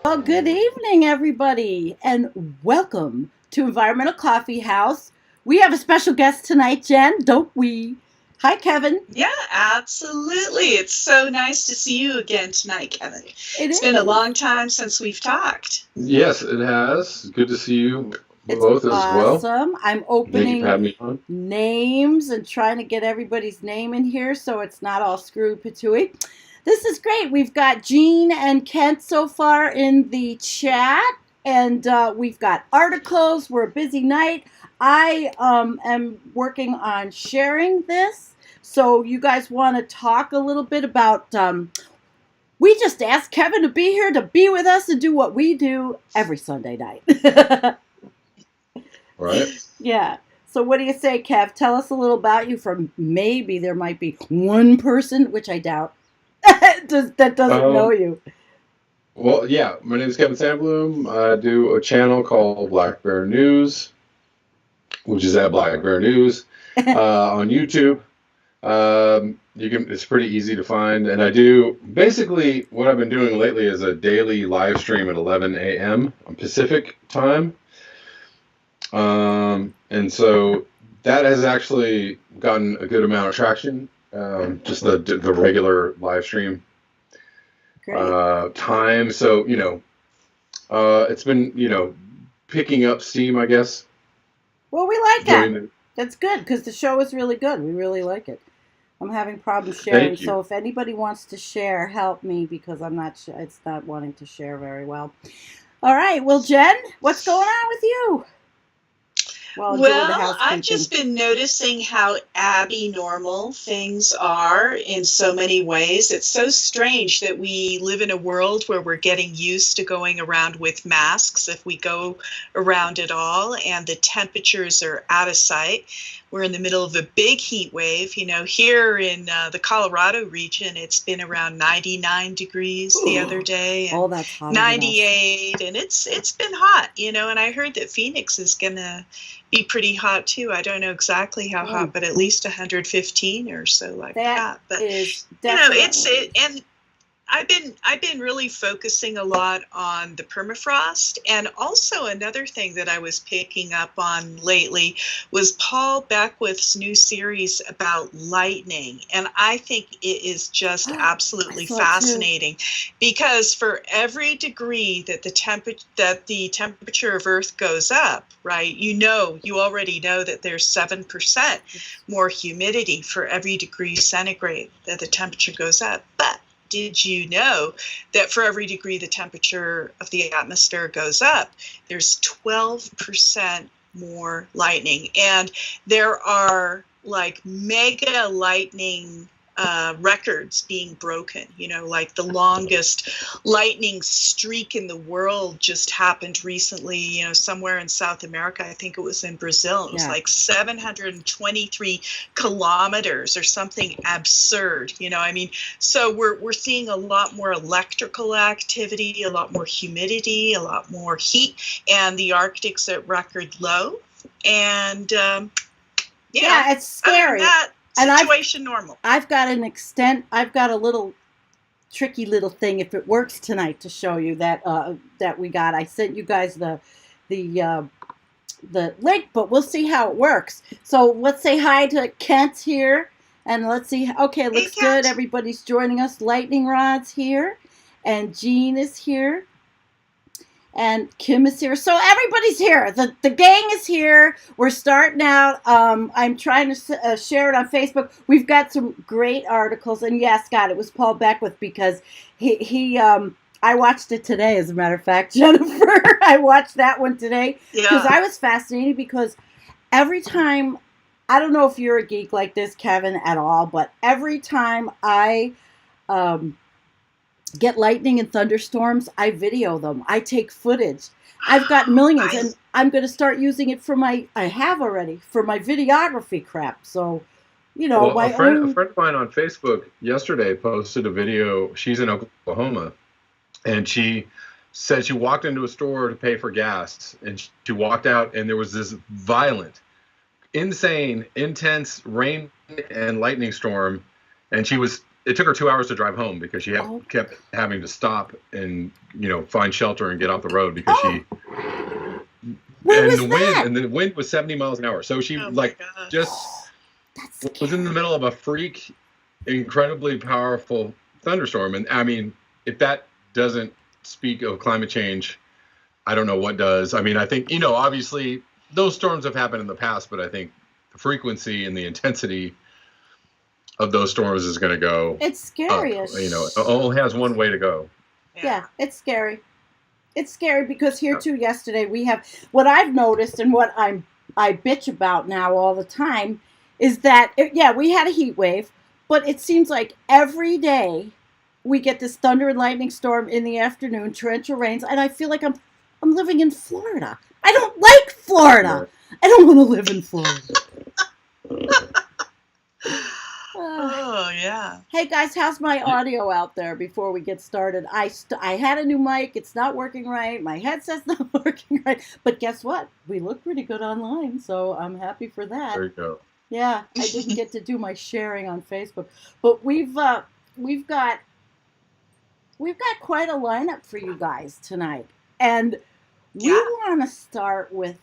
Well, good evening, everybody, and welcome to Environmental Coffee House. We have a special guest tonight, Jen, don't we? Hi, Kevin. Yeah, absolutely. It's so nice to see you again tonight, Kevin. It It's been a is. long time since we've talked. Yes, it has. Good to see you It's both as well. awesome. I'm Thank you for opening having me on. names and trying to get everybody's name in here so it's not all screwy patooey. This is great. We've got Jean and Kent so far in the chat, and we've got articles. We're a busy night. I am working on sharing this. So, you guys want to talk a little bit about? We just asked Kevin to be here to be with us and do what we do every Sunday night. All right. Yeah. So what do you say, Kev? Tell us a little about you. From maybe there might be one person, which I doubt, that doesn't know Um, you. well, yeah, my name is Kevin Sandbloom. I do a channel called Black Bear News, which is at Black Bear News on YouTube. It's pretty easy to find, and I do basically what I've been doing lately is a daily live stream at 11 a.m. on Pacific time. And so that has actually gotten a good amount of traction. Just the regular live stream Great. time. So it's been picking up steam, I guess. Well, we like that. During the That's good because the show is really good. We really like it. I'm having problems sharing, Thank you. so if anybody wants to share, help me because I'm not. It's not wanting to share very well. All right. Well, Jen, what's going on with you? Well, doing the Well, I've housekeeping. just been noticing how abnormal things are in so many ways. It's so strange that we live in a world where we're getting used to going around with masks if we go around at all, and the temperatures are out of sight. We're in the middle of a big heat wave. Here in the Colorado region, it's been around 99 degrees the other day and Oh, that's hotter than us. 98, and it's been hot, and I heard that Phoenix is gonna be pretty hot too. I don't know exactly how hot, but at least 115 or so like That that. But is it's definitely. it, and I've been really focusing a lot on the permafrost, and also another thing that I was picking up on lately was Paul Beckwith's new series about lightning, and I think it is just I absolutely saw it too. fascinating because for every degree that the temperature of Earth goes up, right? You already know that there's 7% more humidity for every degree centigrade that the temperature goes up, but did you know that for every degree the temperature of the atmosphere goes up, there's 12% more lightning? And there are like mega lightning records being broken. Like the longest lightning streak in the world just happened recently, somewhere in South America. I think it was in Brazil. It was like 723 kilometers or something absurd. So we're seeing a lot more electrical activity, a lot more humidity, a lot more heat, and the Arctic's at record low. And Yeah, it's other than scary. that, And situation normal. I've got I've got a little tricky little thing if it works tonight to show you that we got. I sent you guys the the link, but we'll see how it works. So let's say hi to Kent here, and let's see. Okay, it Hey, looks good. Kat. Everybody's joining us. Lightning Rod's here, and Jean is here, and Kim is here. So everybody's here. The gang is here. We're starting out. I'm trying to share it on Facebook. We've got some great articles, and yes, Scott, it was Paul Beckwith because he I watched it today, as a matter of fact, Jennifer. I watched that one today because Yeah. I was fascinated because every time, I don't know if you're a geek like this, Kevin, at all, but every time I um, get lightning and thunderstorms, I video them. I take footage. I've got millions, I and I'm going to start using it I have already, for my videography crap. So, Well, a my friend a own. friend of mine on Facebook yesterday posted a video. She's in Oklahoma, and she said she walked into a store to pay for gas, and she walked out, and there was this violent, insane, intense rain and lightning storm, and she was it took her 2 hours to drive home because she Oh. kept having to stop and find shelter and get off the road because Where was the that? wind was 70 miles an hour. So she just was in the middle of a freak, incredibly powerful thunderstorm. And I mean, if that doesn't speak of climate change, I don't know what does. I mean, I think, obviously those storms have happened in the past, but I think the frequency and the intensity of those storms is going to go It's scary. up. It only has one way to go. Yeah, it's scary. It's scary because here too yesterday we have what I've noticed and what I bitch about now all the time is that we had a heat wave, but it seems like every day we get this thunder and lightning storm in the afternoon, torrential rains, and I feel like I'm living in Florida. I don't like Florida. I don't want to live in Florida. Oh, yeah. Hey, guys, how's my audio out there before we get started? I had a new mic. It's not working right. My headset's not working right. But guess what? We look pretty good online, so I'm happy for that. There you go. Yeah, I didn't get to do my sharing on Facebook. But we've got quite a lineup for you guys tonight. And we want to start with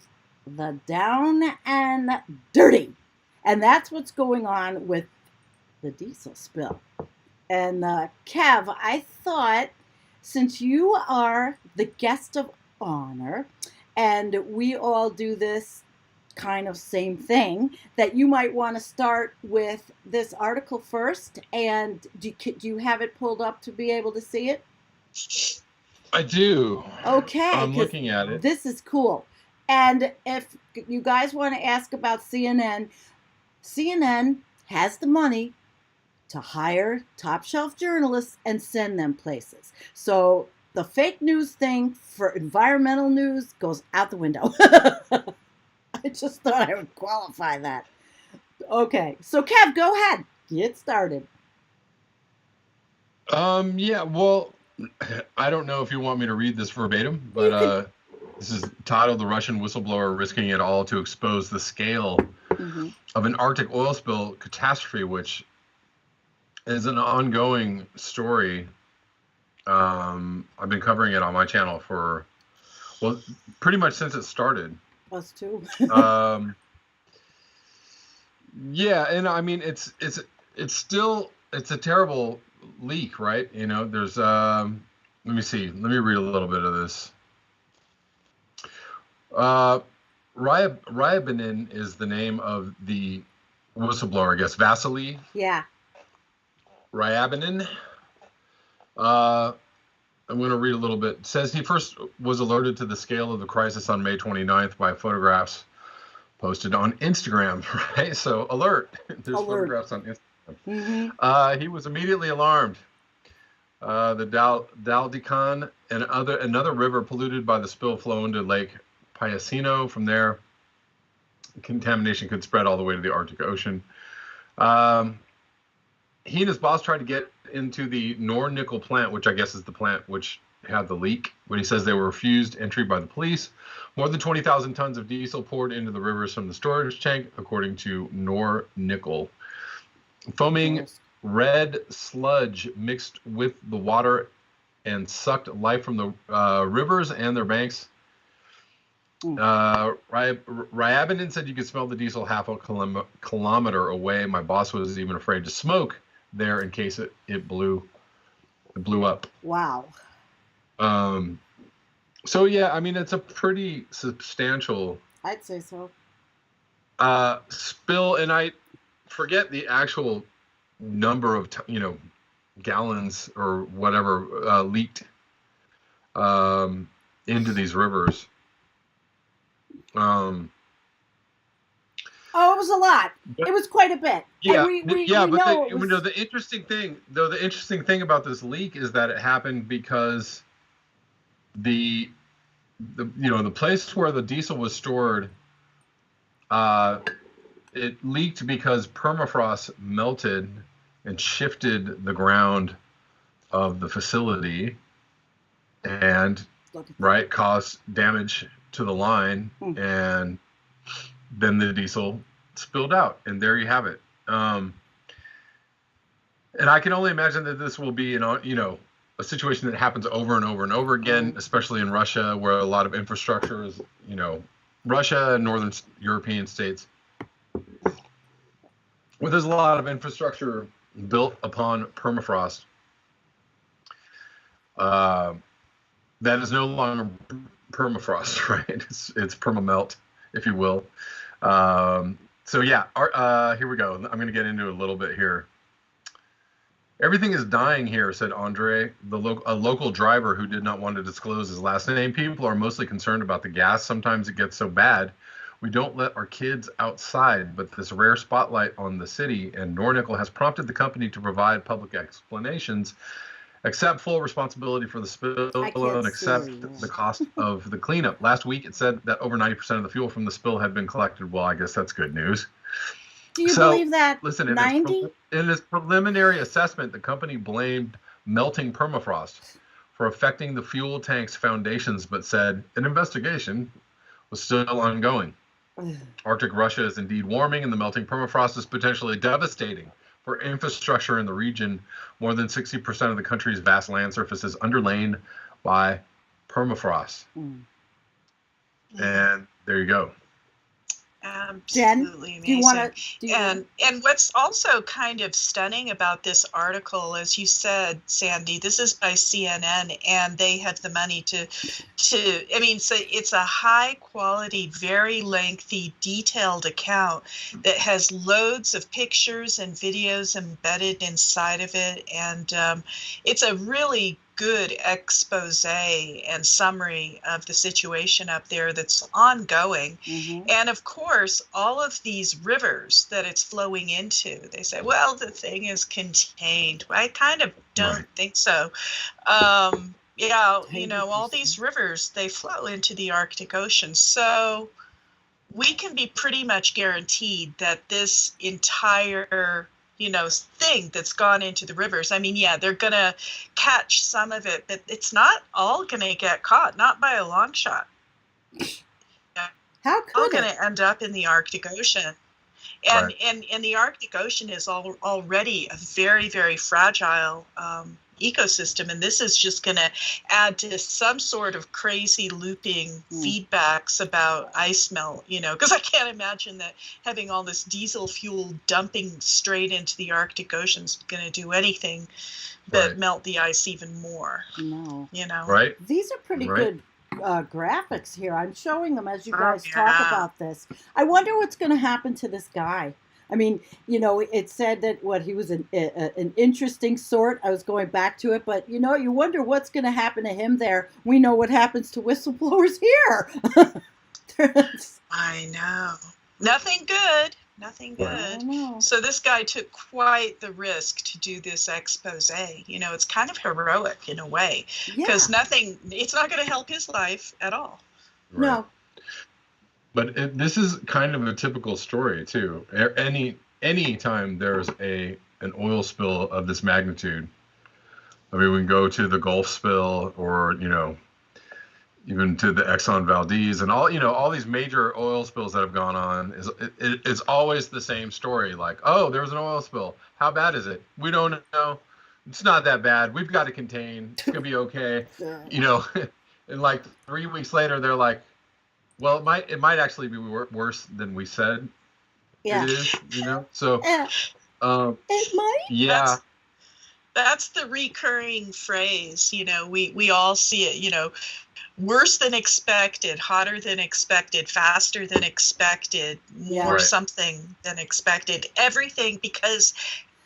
the down and dirty. And that's what's going on with the diesel spill. And Kev, I thought since you are the guest of honor and we all do this kind of same thing, that you might want to start with this article first. And do you have it pulled up to be able to see it? I do. Okay. I'm looking at it. This is cool. And if you guys want to ask about CNN has the money to hire top shelf journalists and send them places. So the fake news thing for environmental news goes out the window. I just thought I would qualify that. Okay, so Kev, go ahead. Get started. Yeah, well, I don't know if you want me to read this verbatim, but this is titled "The Russian Whistleblower Risking It All to Expose the Scale of an Arctic Oil Spill Catastrophe," which is an ongoing story. I've been covering it on my channel for, pretty much since it started. Us too. Yeah, and I mean it's still a terrible leak, right? There's let me see. Let me read a little bit of this. Ryabinin is the name of the whistleblower, I guess. Vasily. Yeah. Ryabinin. I'm going to read a little bit. It says he first was alerted to the scale of the crisis on May 29th by photographs posted on Instagram, right? So alert. There's photographs on Instagram. He was immediately alarmed. The Daldikan and another river polluted by the spill flow into Lake Pyasino. From there, contamination could spread all the way to the Arctic Ocean. He and his boss tried to get into the Norilsk plant, which I guess is the plant which had the leak, but he says they were refused entry by the police. More than 20,000 tons of diesel poured into the rivers from the storage tank, according to Norilsk. Foaming red sludge mixed with the water and sucked life from the rivers and their banks. Ryabinin said you could smell the diesel half a kilometer away. My boss was even afraid to smoke there in case it blew up. Wow. So yeah, I mean, it's a pretty substantial, I'd say so, spill, and I forget the actual number of gallons or whatever leaked into these rivers. Oh, it was a lot. It was quite a bit. Yeah, but the interesting thing about this leak is that it happened because the place where the diesel was stored, it leaked because permafrost melted and shifted the ground of the facility, and caused damage to the line, and then the diesel spilled out, and there you have it. And I can only imagine that this will be, a situation that happens over and over and over again, especially in Russia, where a lot of infrastructure is, Russia and northern European states, where there's a lot of infrastructure built upon permafrost. That is no longer permafrost, right? It's permamelt, if you will. So yeah, here we go. I'm going to get into it a little bit here. Everything is dying here, said Andre, a local driver who did not want to disclose his last name. People are mostly concerned about the gas. Sometimes it gets so bad we don't let our kids outside, but this rare spotlight on the city and Nornickel has prompted the company to provide public explanations, accept full responsibility for the spill, and accept the cost of the cleanup. Last week, it said that over 90% of the fuel from the spill had been collected. Well, I guess that's good news. Do you believe that? Listen, 90? in its preliminary assessment, the company blamed melting permafrost for affecting the fuel tank's foundations, but said an investigation was still ongoing. Arctic Russia is indeed warming, and the melting permafrost is potentially devastating for infrastructure in the region. More than 60% of the country's vast land surface is underlain by permafrost. And there you go. Absolutely Jen, amazing. And what's also kind of stunning about this article, as you said, Sandy, this is by CNN, and they have the money to I mean, so it's a high quality, very lengthy, detailed account that has loads of pictures and videos embedded inside of it, and it's a really good expose and summary of the situation up there that's ongoing. And of course, all of these rivers that it's flowing into, they say, well, the thing is contained. I kind of don't think so. All these rivers, they flow into the Arctic Ocean. So we can be pretty much guaranteed that this entire thing that's gone into the rivers. I mean, yeah, they're going to catch some of it, but it's not all going to get caught, not by a long shot. How could all going to end up in the Arctic Ocean. And and the Arctic Ocean is already a very, very fragile ecosystem, and this is just going to add to some sort of crazy looping feedbacks about ice melt, because I can't imagine that having all this diesel fuel dumping straight into the Arctic Ocean is going to do anything but melt the ice even more. No. Right. These are pretty good graphics here. I'm showing them as you guys talk about this. I wonder what's going to happen to this guy. I mean, it said that he was an interesting sort. I was going back to it, but you wonder what's going to happen to him there. We know what happens to whistleblowers here. I know. Nothing good. Nothing good. So this guy took quite the risk to do this expose. It's kind of heroic in a way, because it's not going to help his life at all. Right. No. But this is kind of a typical story too. Any time there's an oil spill of this magnitude, I mean, we can go to the Gulf spill, or even to the Exxon Valdez, and all these major oil spills that have gone on. It's always the same story. Like, oh, there was an oil spill. How bad is it? We don't know. It's not that bad. We've got to contain. It's gonna be okay. And like 3 weeks later, they're like, well, it might actually be worse than we said. Yeah. It is, So, it might. Yeah. That's the recurring phrase. We all see it. Worse than expected, hotter than expected, faster than expected, more something than expected. Everything, because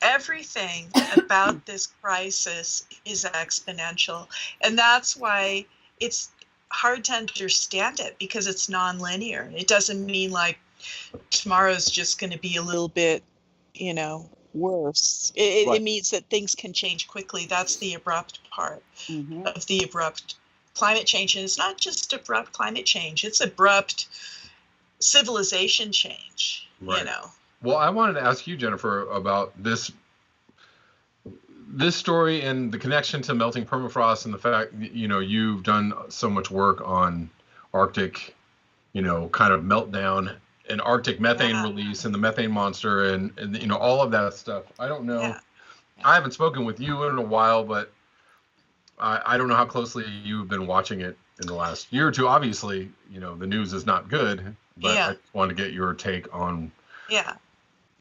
everything about this crisis is exponential, and that's why it's hard to understand it, because it's nonlinear. It doesn't mean like tomorrow's just going to be a little bit, worse. It means that things can change quickly. That's the abrupt part of the abrupt climate change. And it's not just abrupt climate change, it's abrupt civilization change, Well, I wanted to ask you, Jennifer, about this story and the connection to melting permafrost, and the fact you've done so much work on Arctic kind of meltdown and Arctic methane release and the methane monster and all of that stuff. I don't know I haven't spoken with you in a while, but I don't know how closely you've been watching it in the last year or two. Obviously, the news is not good, but I just want to get your take on. Yeah,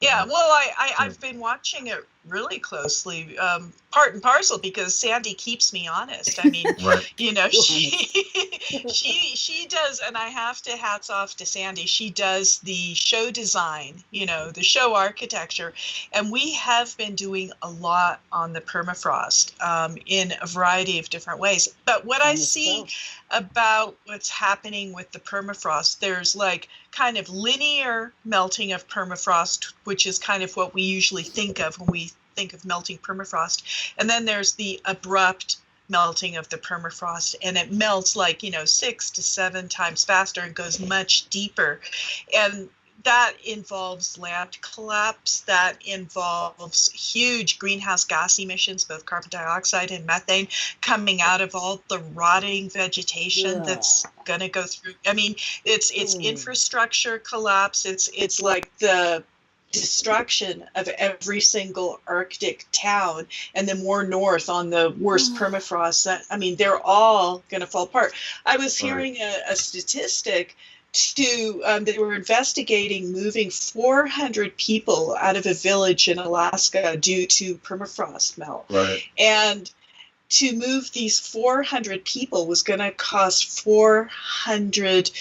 well, I've been watching it really closely, part and parcel, because Sandy keeps me honest. I mean, right. She does, and I have to hats off to Sandy. She does the show design, the show architecture, and we have been doing a lot on the permafrost in a variety of different ways. But what I see about what's happening with the permafrost, there's like kind of linear melting of permafrost, which is kind of what we usually think of when we think of melting permafrost. And then there's the abrupt melting of the permafrost, and it melts like 6 to 7 times faster and goes much deeper. And that involves land collapse, that involves huge greenhouse gas emissions, both carbon dioxide and methane, coming out of all the rotting vegetation that's going to go through. I mean, it's infrastructure collapse. It's like the destruction of every single Arctic town, and then more north on the worst permafrost. They're all going to fall apart. I was hearing a statistic they were investigating moving 400 people out of a village in Alaska due to permafrost melt. Right. And to move these 400 people was going to cost $400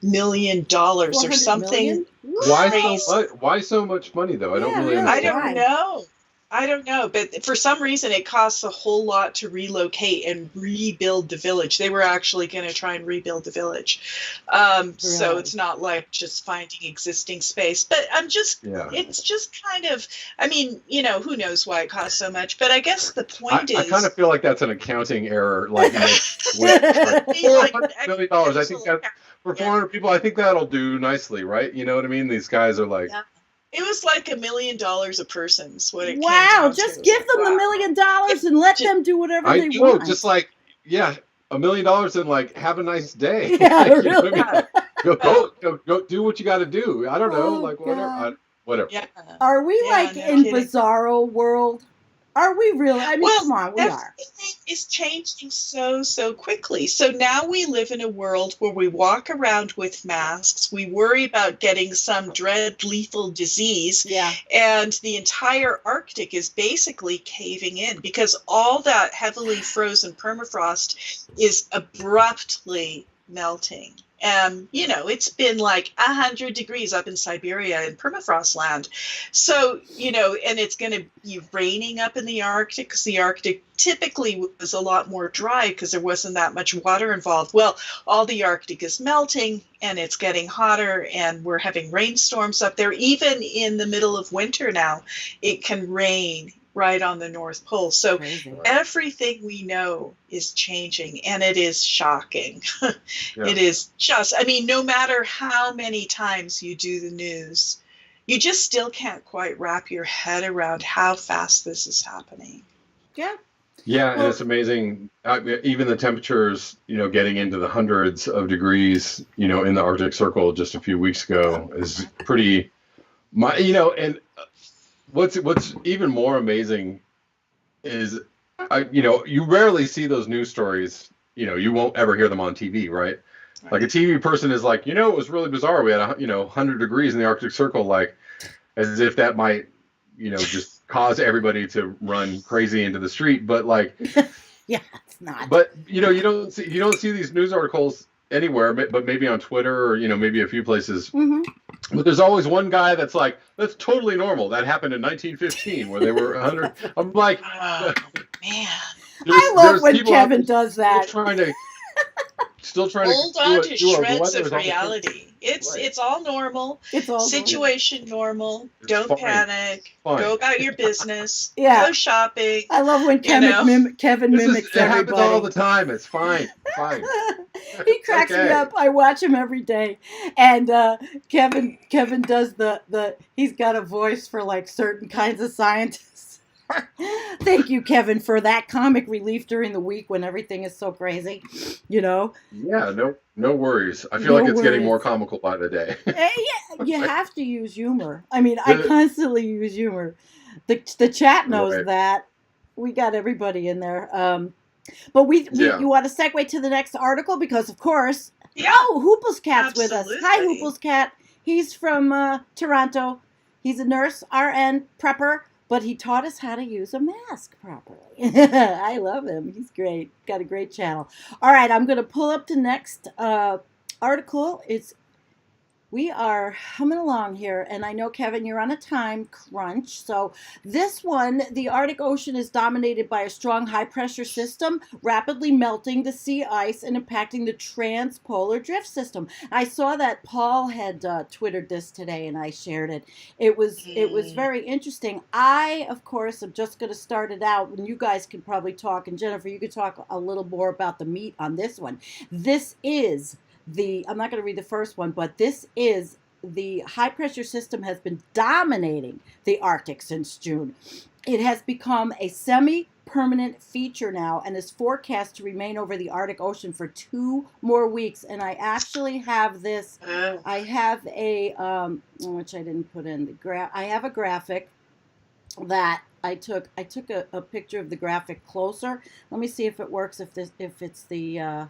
million or something. Why so much money, though? I don't really understand. I don't know, but for some reason it costs a whole lot to relocate and rebuild the village. They were actually going to try and rebuild the village. So it's not like just finding existing space, but it's just kind of, who knows why it costs so much, but I guess the point is. I kind of feel like that's an accounting error, like, $400 million. I think that for 400 people, I think that'll do nicely, right? You know what I mean? These guys are like. Yeah. It was like $1 million a person. What it came wow! Down just to. give them the $1 million and let them do whatever they want. Just like $1 million and like have a nice day. Yeah, really. Go do what you got to do. I don't know, whatever. Yeah. Are we in Bizarro world? Are we really? Come on, we are. It's changing so quickly. So now we live in a world where we walk around with masks. We worry about getting some dread lethal disease. Yeah. And the entire Arctic is basically caving in because all that heavily frozen permafrost is abruptly melting. It's been like 100 degrees up in Siberia in permafrost land. So, and it's going to be raining up in the Arctic because the Arctic typically was a lot more dry because there wasn't that much water involved. Well, all the Arctic is melting and it's getting hotter and we're having rainstorms up there. Even in the middle of winter now, it can rain right on the North Pole. So everything we know is changing, and it is shocking. It is just, no matter how many times you do the news, you just still can't quite wrap your head around how fast this is happening. Yeah. Yeah, and it's amazing. Even the temperatures, getting into the hundreds of degrees, in the Arctic Circle just a few weeks ago is pretty, and what's even more amazing is, you rarely see those news stories. You won't ever hear them on TV, right? Like a TV person is like, it was really bizarre. We had 100 degrees in the Arctic Circle, like as if that might, just cause everybody to run crazy into the street. But like, yeah, it's not. But you don't see these news articles anywhere, but maybe on Twitter or maybe a few places. Mm-hmm. But there's always one guy that's like, that's totally normal. That happened in 1915 where they were 100. I'm like, oh, man. I love when Kevin does that. Still trying hold on to shreds of reality. It's all normal. It's all situation normal. Don't panic. Go about your business. Go shopping. I love when Kevin mimics everybody. It happens all the time. It's fine. He cracks me up. I watch him every day, and Kevin does the he's got a voice for like certain kinds of scientists. Thank you, Kevin, for that comic relief during the week when everything is so crazy, Yeah, no worries. I feel like it's getting more comical by the day. You have to use humor. I constantly use humor. The chat knows Right. that. We got everybody in there. But Yeah. you want to segue to the next article because, of course, Yeah, Hoople's Cat's with us. Hi, absolutely. Hoople's Cat. He's from Toronto. He's a nurse, RN, prepper, but he taught us how to use a mask properly. I love him. He's great. Got a great channel. All right, I'm going to pull up the next article. We are humming along here, and I know, Kevin, you're on a time crunch. So this one, the Arctic Ocean is dominated by a strong high-pressure system, rapidly melting the sea ice and impacting the transpolar drift system. I saw that Paul had Twittered this today, and I shared it. It was very interesting. I, of course, am just going to start it out, and you guys can probably talk, and Jennifer, you could talk a little more about the meat on this one. This is I'm not going to read the first one, but this is the high pressure system has been dominating the Arctic since June. It has become a semi-permanent feature now and is forecast to remain over the Arctic Ocean for 2 more weeks. And I actually have this. I have a which I didn't put in the graph. I have a graphic that I took a picture of the graphic closer. Let me see if it works. If it's the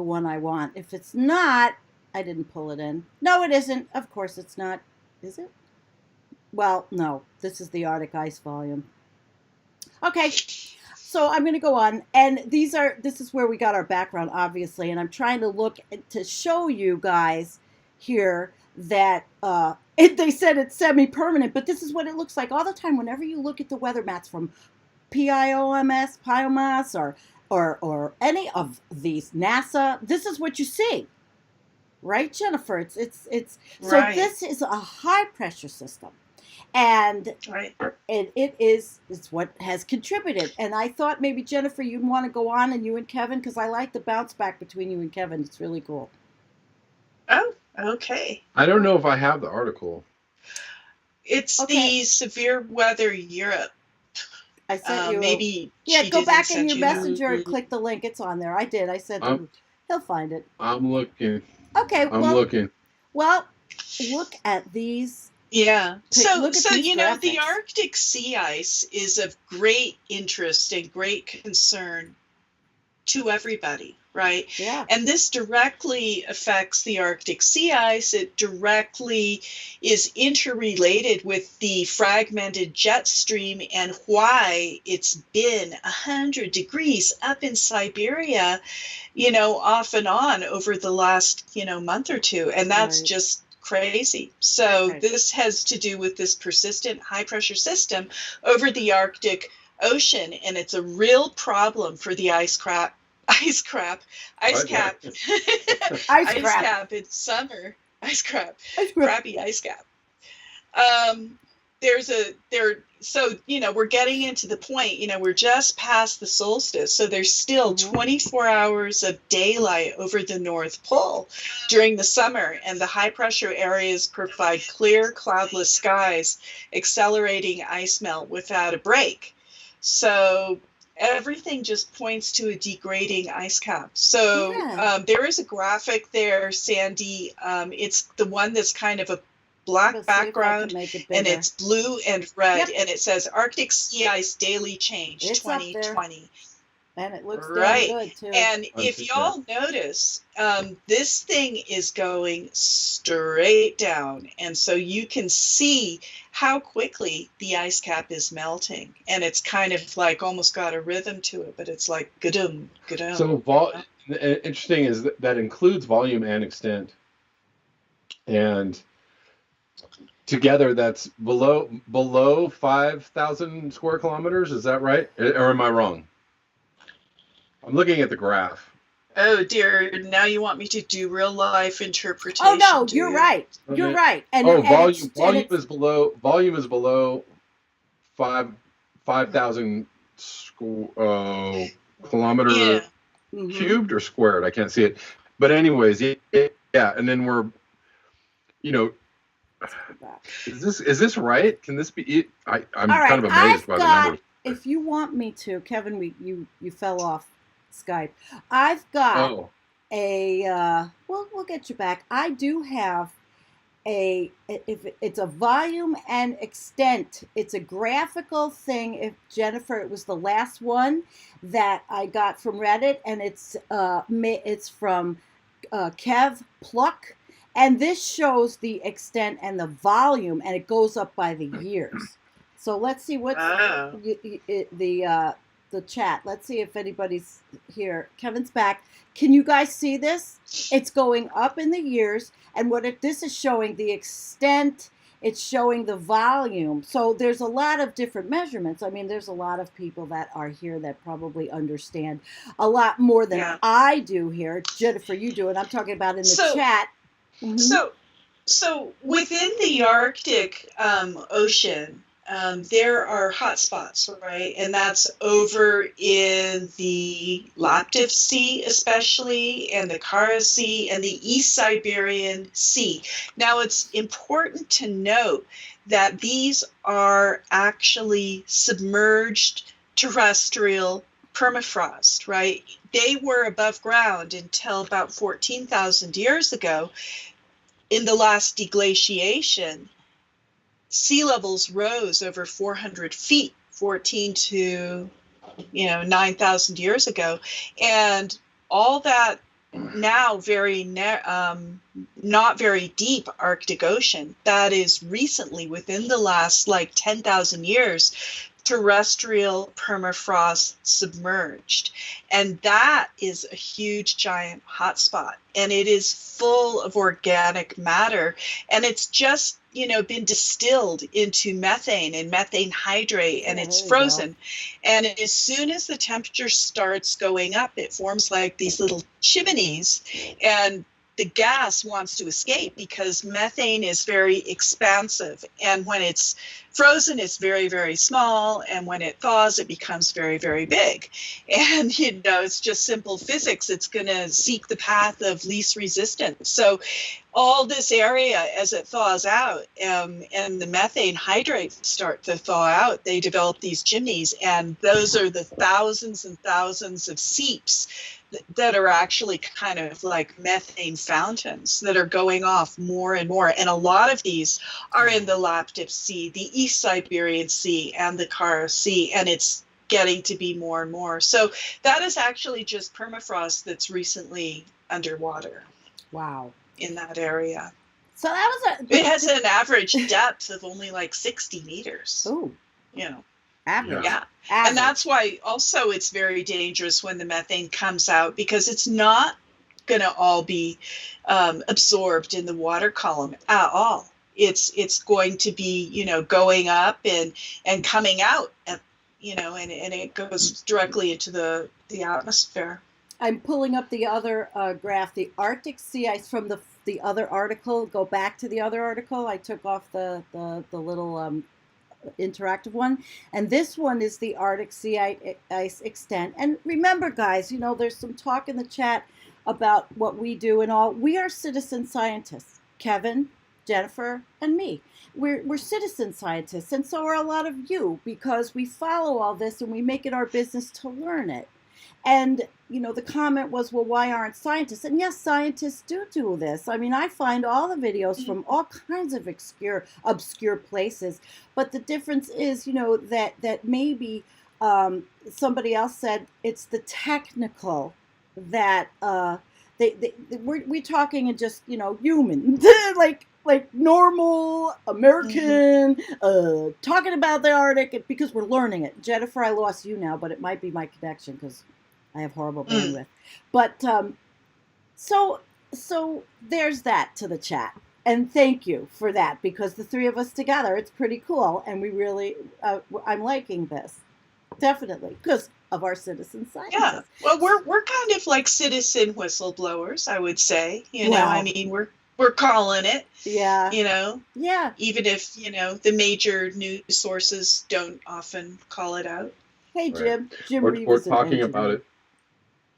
one I want. If it's not, I didn't pull it in. No, it isn't. Of course it's not. Is it? Well, no. This is the Arctic ice volume. Okay. So I'm going to go on. And this is where we got our background, obviously. And I'm trying to look to show you guys here that they said it's semi-permanent, but this is what it looks like all the time. Whenever you look at the weather mats from PIOMS, or any of these, NASA, this is what you see, right, Jennifer? It's so Right. This is a high pressure system, and Right. it's what has contributed. And I thought maybe, Jennifer, you'd want to go on, and you and Kevin, because I like the bounce back between you and Kevin. It's really cool. Oh, okay. I don't know if I have the article. It's Okay. the Severe Weather Europe. I sent you. Maybe Yeah, she go didn't back in send your you that. messenger and click the link. It's on there. I did. I sent him. He'll find it. I'm looking. Okay. I'm looking. Well, look at these. Yeah. So look at so these you know, the graphics. Arctic sea ice is of great interest and great concern to everybody, right? Yeah. And this directly affects the Arctic sea ice. It directly is interrelated with the fragmented jet stream and why it's been 100 degrees up in Siberia, you know, off and on over the last, you know, month or two. And that's Right. just crazy. So Right. this has to do with this persistent high pressure system over the Arctic Ocean, and it's a real problem for the ice cap Ice cap in summer. Ice crap, crappy ice cap. So you know, we're getting into the point, you know, we're just past the solstice, so there's still 24 hours of daylight over the North Pole during the summer, and the high pressure areas provide clear cloudless skies, accelerating ice melt without a break. So everything just points to a degrading ice cap. So there is a graphic there, Sandy. It's the one that's kind of a black background, and it's blue and red, and it says Arctic sea ice daily change, it's 2020. And it looks right. good too. And if y'all notice, this thing is going straight down, and so you can see how quickly the ice cap is melting, and it's kind of like almost got a rhythm to it, but it's like gadum, gadum. So interesting is that includes volume and extent, and together that's below 5,000 square kilometers. Is that right, or am I wrong? I'm looking at the graph. Oh dear! Now you want me to do real life interpretation? Oh no, you're right. You're right. And volume is below 5,000 kilometer cubed or squared. I can't see it, but anyways, yeah. And then we're, you know, is this right? Can this be? I'm right, kind of amazed by the numbers. If you want me to, Kevin, you fell off Skype. I've got we'll get you back. I do have if it's a volume and extent. It's a graphical thing. If Jennifer, it was the last one that I got from Reddit, and it's from Kev Pluck, and this shows the extent and the volume, and it goes up by the years. So let's see what's Oh. the chat. Let's see if anybody's here. Kevin's back. Can you guys see this? It's going up in the years, and this is showing the extent. It's showing the volume. So there's a lot of different measurements. I mean, there's a lot of people that are here that probably understand a lot more than I do here. Jennifer, you do, and I'm talking about in the chat. Mm-hmm. So within the Arctic Ocean, there are hot spots, right? And that's over in the Laptev Sea, especially, and the Kara Sea, and the East Siberian Sea. Now, it's important to note that these are actually submerged terrestrial permafrost, right? They were above ground until about 14,000 years ago. In the last deglaciation, sea levels rose over 400 feet, 14 to 9,000 years ago, and all that now not very deep Arctic Ocean that is recently, within the last 10,000 years, terrestrial permafrost submerged, and that is a huge giant hotspot, and it is full of organic matter, and it's just been distilled into methane and methane hydrate, and it's frozen. And as soon as the temperature starts going up, it forms like these little chimneys, and the gas wants to escape because methane is very expansive. And when it's frozen, it's very, very small. And when it thaws, it becomes very, very big. And, it's just simple physics. It's going to seek the path of least resistance. So all this area, as it thaws out, and the methane hydrates start to thaw out, they develop these chimneys. And those are the thousands and thousands of seeps that are actually kind of like methane fountains that are going off more and more. And a lot of these are in the Laptev Sea, the East Siberian Sea, and the Kara Sea, and it's getting to be more and more. So that is actually just permafrost that's recently underwater. Wow. In that area. So that was it has an average depth of only 60 meters. Oh. Average. Yeah. And that's why also it's very dangerous when the methane comes out, because it's not going to all be absorbed in the water column at all. It's going to be, going up and coming out, and it goes directly into the atmosphere. I'm pulling up the other graph, the Arctic sea ice from the other article. Go back to the other article. I took off the little interactive one, and this one is the Arctic sea ice extent. And remember, guys, there's some talk in the chat about what we do and all. We are citizen scientists. Kevin, Jennifer, and me. We're citizen scientists, and so are a lot of you, because we follow all this and we make it our business to learn it. And, the comment was, well, why aren't scientists? And yes, scientists do this. I mean, I find all the videos from all kinds of obscure places. But the difference is, that maybe somebody else said it's the technical that we're talking in just, human, like normal American, talking about the Arctic because we're learning it. Jennifer, I lost you now, but it might be my connection because I have horrible bandwidth. But so there's that to the chat. And thank you for that, because the three of us together, it's pretty cool. And we really, I'm liking this. Definitely, because of our citizen scientists. Yeah, well, we're kind of like citizen whistleblowers, I would say. I mean, we're calling it. Yeah. Yeah. Even if, the major news sources don't often call it out. Hey, Jim. Right. Jim we're talking about it.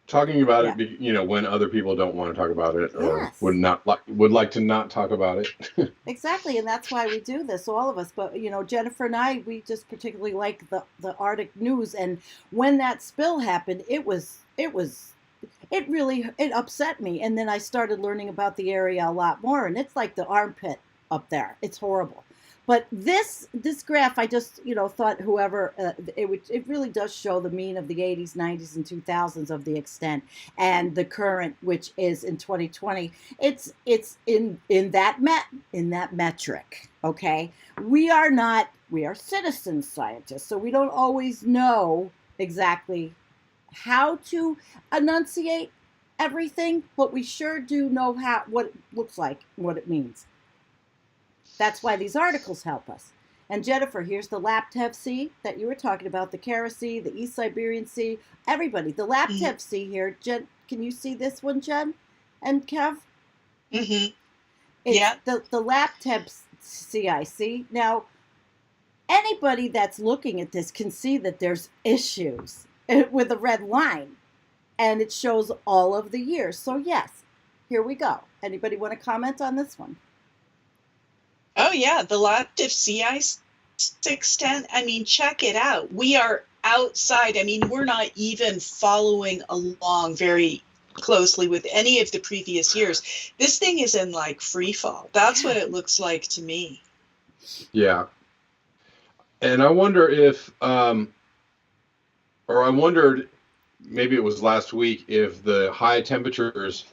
Talking about it, when other people don't want to talk about it, or would like to not talk about it. Exactly, and that's why we do this, all of us. But Jennifer and I, we just particularly like the Arctic news. And when that spill happened, it really upset me. And then I started learning about the area a lot more, and it's like the armpit up there. It's horrible. But this graph, I just thought whoever it really does show the mean of the 80s, 90s, and 2000s of the extent, and the current, which is in 2020. It's in that metric. Okay, we are citizen scientists, so we don't always know exactly how to enunciate everything, but we sure do know what it looks like, what it means. That's why these articles help us. And Jennifer, here's the Laptev Sea that you were talking about, the Kara Sea, the East Siberian Sea, everybody. The Laptev Sea here, Jen, can you see this one, Jen and Kev? Mm-hmm. The Laptev Sea, I see. Now, anybody that's looking at this can see that there's issues with a red line, and it shows all of the years. So yes, here we go. Anybody want to comment on this one? Oh, yeah, the Laptev Sea ice extent. I mean, check it out. We are outside. I mean, we're not even following along very closely with any of the previous years. This thing is in like free fall. That's what it looks like to me. Yeah. And I wonder if, or I wondered, maybe it was last week, if the high temperatures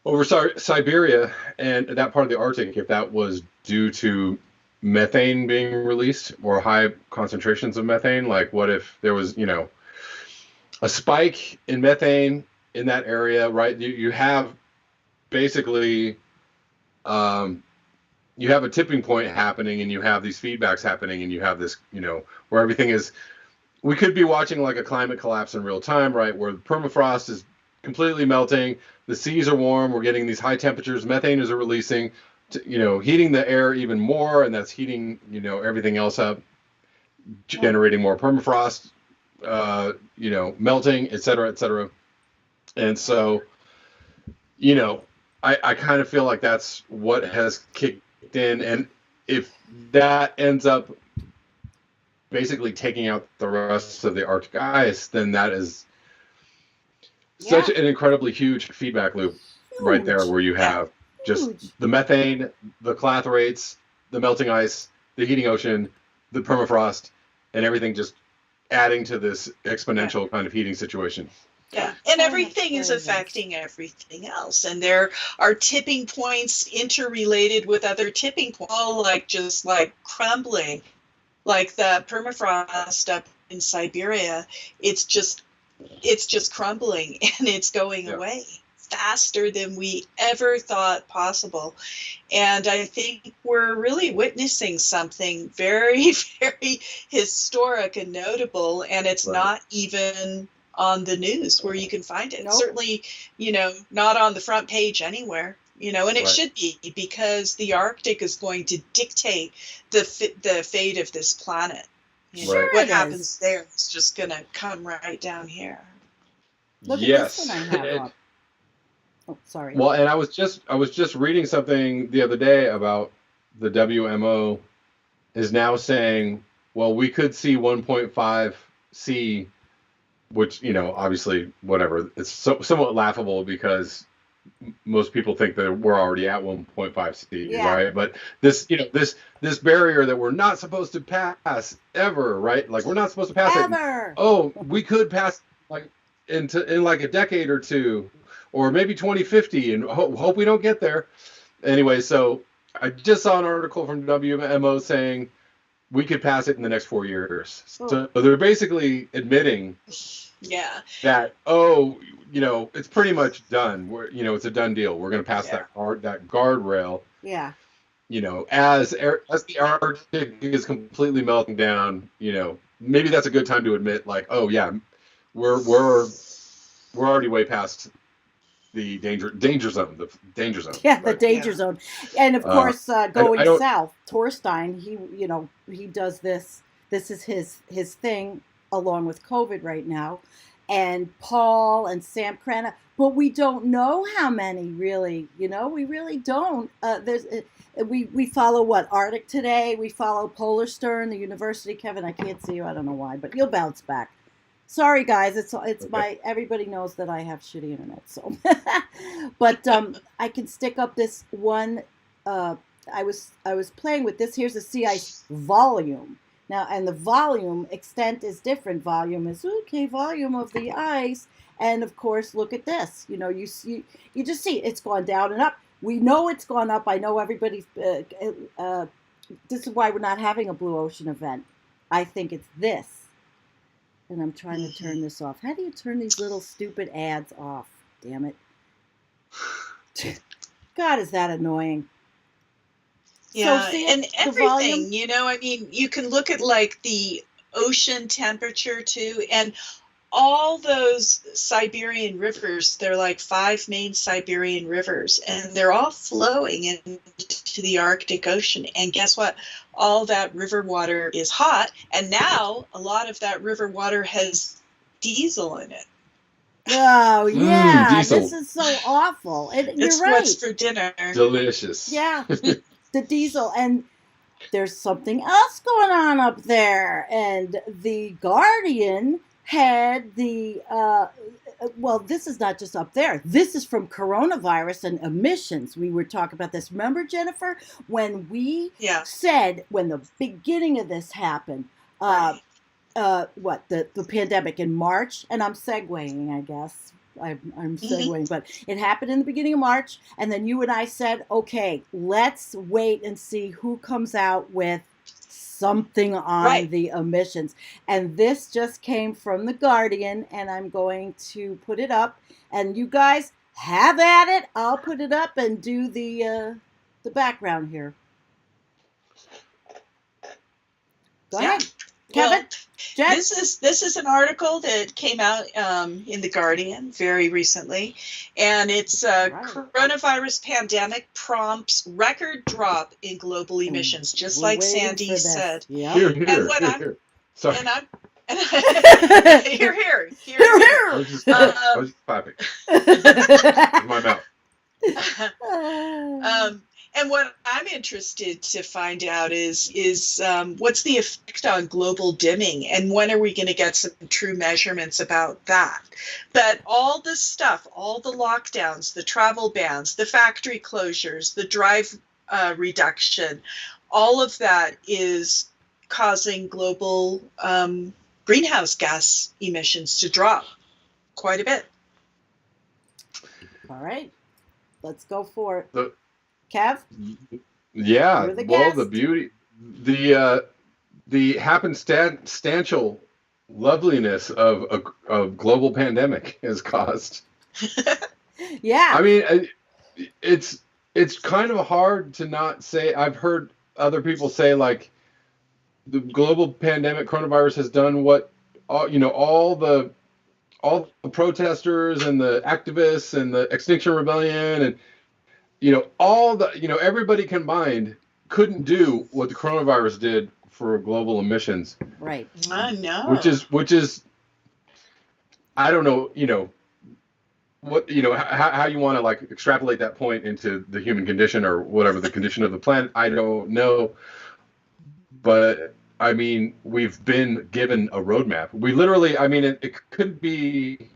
over Siberia and that part of the Arctic, if that was due to methane being released or high concentrations of methane. Like, what if there was, a spike in methane in that area, right? You have basically, you have a tipping point happening, and you have these feedbacks happening, and you have this, where everything is, we could be watching like a climate collapse in real time, right? Where the permafrost is completely melting, the seas are warm, we're getting these high temperatures, methane is releasing, heating the air even more, and that's heating, everything else up, generating more permafrost, melting, et cetera, et cetera. And so, I kind of feel like that's what has kicked in. And if that ends up basically taking out the rest of the Arctic ice, then that is such an incredibly huge feedback loop right there, where you have just the methane, the clathrates, the melting ice, the heating ocean, the permafrost, and everything just adding to this exponential kind of heating situation. Yeah, and everything is affecting everything else. And there are tipping points interrelated with other tipping points, all just crumbling. Like the permafrost up in Siberia, it's just crumbling, and it's going away faster than we ever thought possible. And I think we're really witnessing something very, very historic and notable, and it's not even on the news where you can find it. Nope. Certainly, not on the front page anywhere. And it should be, because the Arctic is going to dictate the fate of this planet. What happens there is just going to come right down here. Look at this one I have up. Oh, sorry. Well, and I was just reading something the other day about the WMO is now saying, well, we could see 1.5 C, which, obviously, whatever. It's somewhat laughable because most people think that we're already at 1.5 C, right? But this, this barrier that we're not supposed to pass ever, right? Like, we're not supposed to pass ever. it. Oh, we could pass in like a decade or two, or maybe 2050, and hope we don't get there. Anyway, so I just saw an article from WMO saying we could pass it in the next 4 years. So they're basically admitting that, it's pretty much done. It's a done deal. We're going to pass that guardrail. Yeah. As the Arctic is completely melting down, maybe that's a good time to admit, we're already way past the danger zone. The danger zone. Yeah, the danger zone. And of course, going south, Torstein, he does this. This is his thing, along with COVID right now, and Paul and Sam Crana. But we don't know how many really. We really don't. We follow what, Arctic Today. We follow Polar Stern, the university. Kevin, I can't see you. I don't know why, but you'll bounce back. Sorry, guys. It's okay. Everybody knows that I have shitty internet, so. But I can stick up this one I was playing with this. Here's a sea ice volume. Now, and the volume extent is different. Volume is okay, volume of the ice. And of course, look at this. You know, you just see it's gone down and up. We know it's gone up. I know everybody's. This is why we're not having a blue ocean event. I think it's this. And I'm trying to turn this off. How do you turn these little stupid ads off? Damn it. God, is that annoying? Yeah, So see and the everything, volume? you know, I mean, you can look at like the ocean temperature too, and all those Siberian rivers, they're like 5 main Siberian rivers, and they're all flowing into the Arctic Ocean. And guess what? All that river water is hot, and now a lot of that river water has diesel in it. Oh yeah, Diesel. this is so awful. And you're It's right. what's for dinner. Delicious. Yeah, the diesel, and there's something else going on up there. And the Guardian had the well, this is not just up there. This is from coronavirus and emissions. We were talking about this. Remember, Jennifer, when we Yeah. said when the beginning of this happened, Right. what the pandemic in March, and I'm segueing, I guess. I'm segueing, but it happened in the beginning of March, and then you and I said, okay, let's wait and see who comes out with something on Right. the emissions. And this just came from the Guardian, and I'm going to put it up, and you guys have at it. I'll put it up and do the background here. Go Yeah. ahead, Kevin. Well, Jen? this is an article that came out in the Guardian very recently, and it's coronavirus pandemic prompts record drop in global emissions, just We're like waiting Sandy for this. said. Yep. Here. Sorry. And I'm here. Here, I was just clapping. In my mouth. And what I'm interested to find out is what's the effect on global dimming, and when are we going to get some true measurements about that? But all this stuff, all the lockdowns, the travel bans, the factory closures, the drive reduction, all of that is causing global greenhouse gas emissions to drop quite a bit. All right, let's go for it. Kev? Yeah, You're the well, guest. the beauty, the happenstantial loveliness of a global pandemic has caused. Yeah. I mean, it's kind of hard to not say. I've heard other people say like the global pandemic, coronavirus, has done what all the protesters and the activists and the Extinction Rebellion and everybody combined couldn't do what the coronavirus did for global emissions. Right. I know. Which is, I don't know, what, how you want to like extrapolate that point into the human condition or whatever the condition of the planet. I don't know. But I mean, we've been given a roadmap. We literally, I mean, it could be,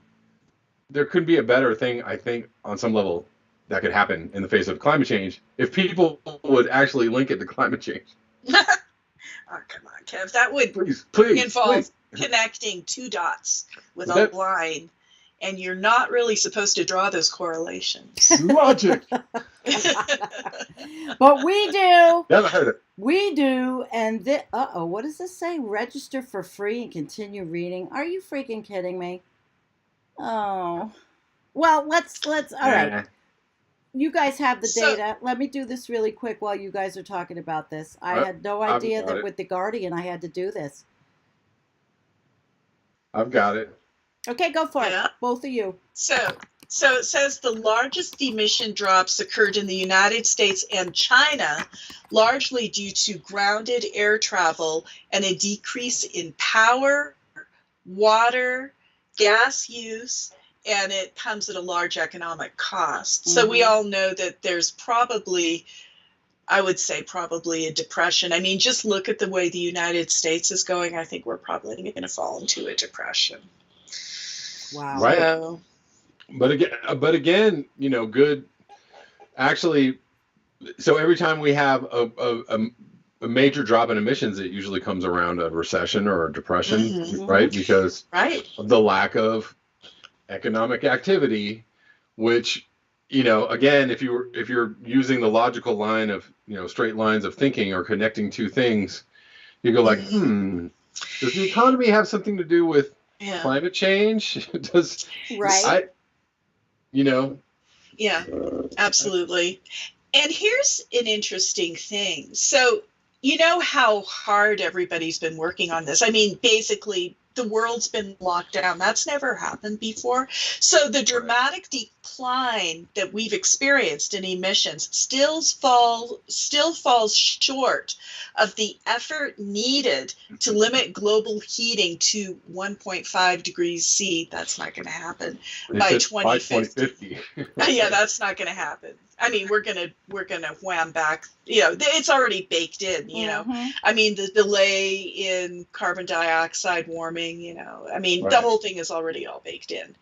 there could be a better thing, I think, on some level that could happen in the face of climate change if people would actually link it to climate change. Oh, come on, Kev. That would Please, involve connecting two dots with a line, and you're not really supposed to draw those correlations. Logic. But we do. Never heard it. We do. And what does this say? Register for free and continue reading. Are you freaking kidding me? Oh. Well, let's all right. You guys have the data. Let me do this really quick while you guys are talking about this. I had no idea that with the Guardian I had to do this. I've got it. Okay, go for it. Both of you. So it says the largest emission drops occurred in the United States and China, largely due to grounded air travel and a decrease in power, water, gas use, and it comes at a large economic cost. Mm-hmm. So we all know that there's probably, I would say probably a depression. I mean, just look at the way the United States is going. I think we're probably going to fall into a depression. Wow. Right. So, But again, good. Actually, so every time we have a major drop in emissions, it usually comes around a recession or a depression, right? Because of the lack of economic activity, which, again, if you're using the logical line of, straight lines of thinking or connecting two things, you go like, does the economy have something to do with climate change? Right. Yeah, absolutely. And here's an interesting thing. So, you know how hard everybody's been working on this. I mean, basically, the world's been locked down. That's never happened before. So the dramatic decline that we've experienced in emissions still falls short of the effort needed to limit global heating to 1.5 degrees C. That's not going to happen by 2050. Yeah, that's not going to happen. I mean, we're gonna wham back. It's already baked in. I mean, the delay in carbon dioxide warming. I mean, the whole thing is already all baked in.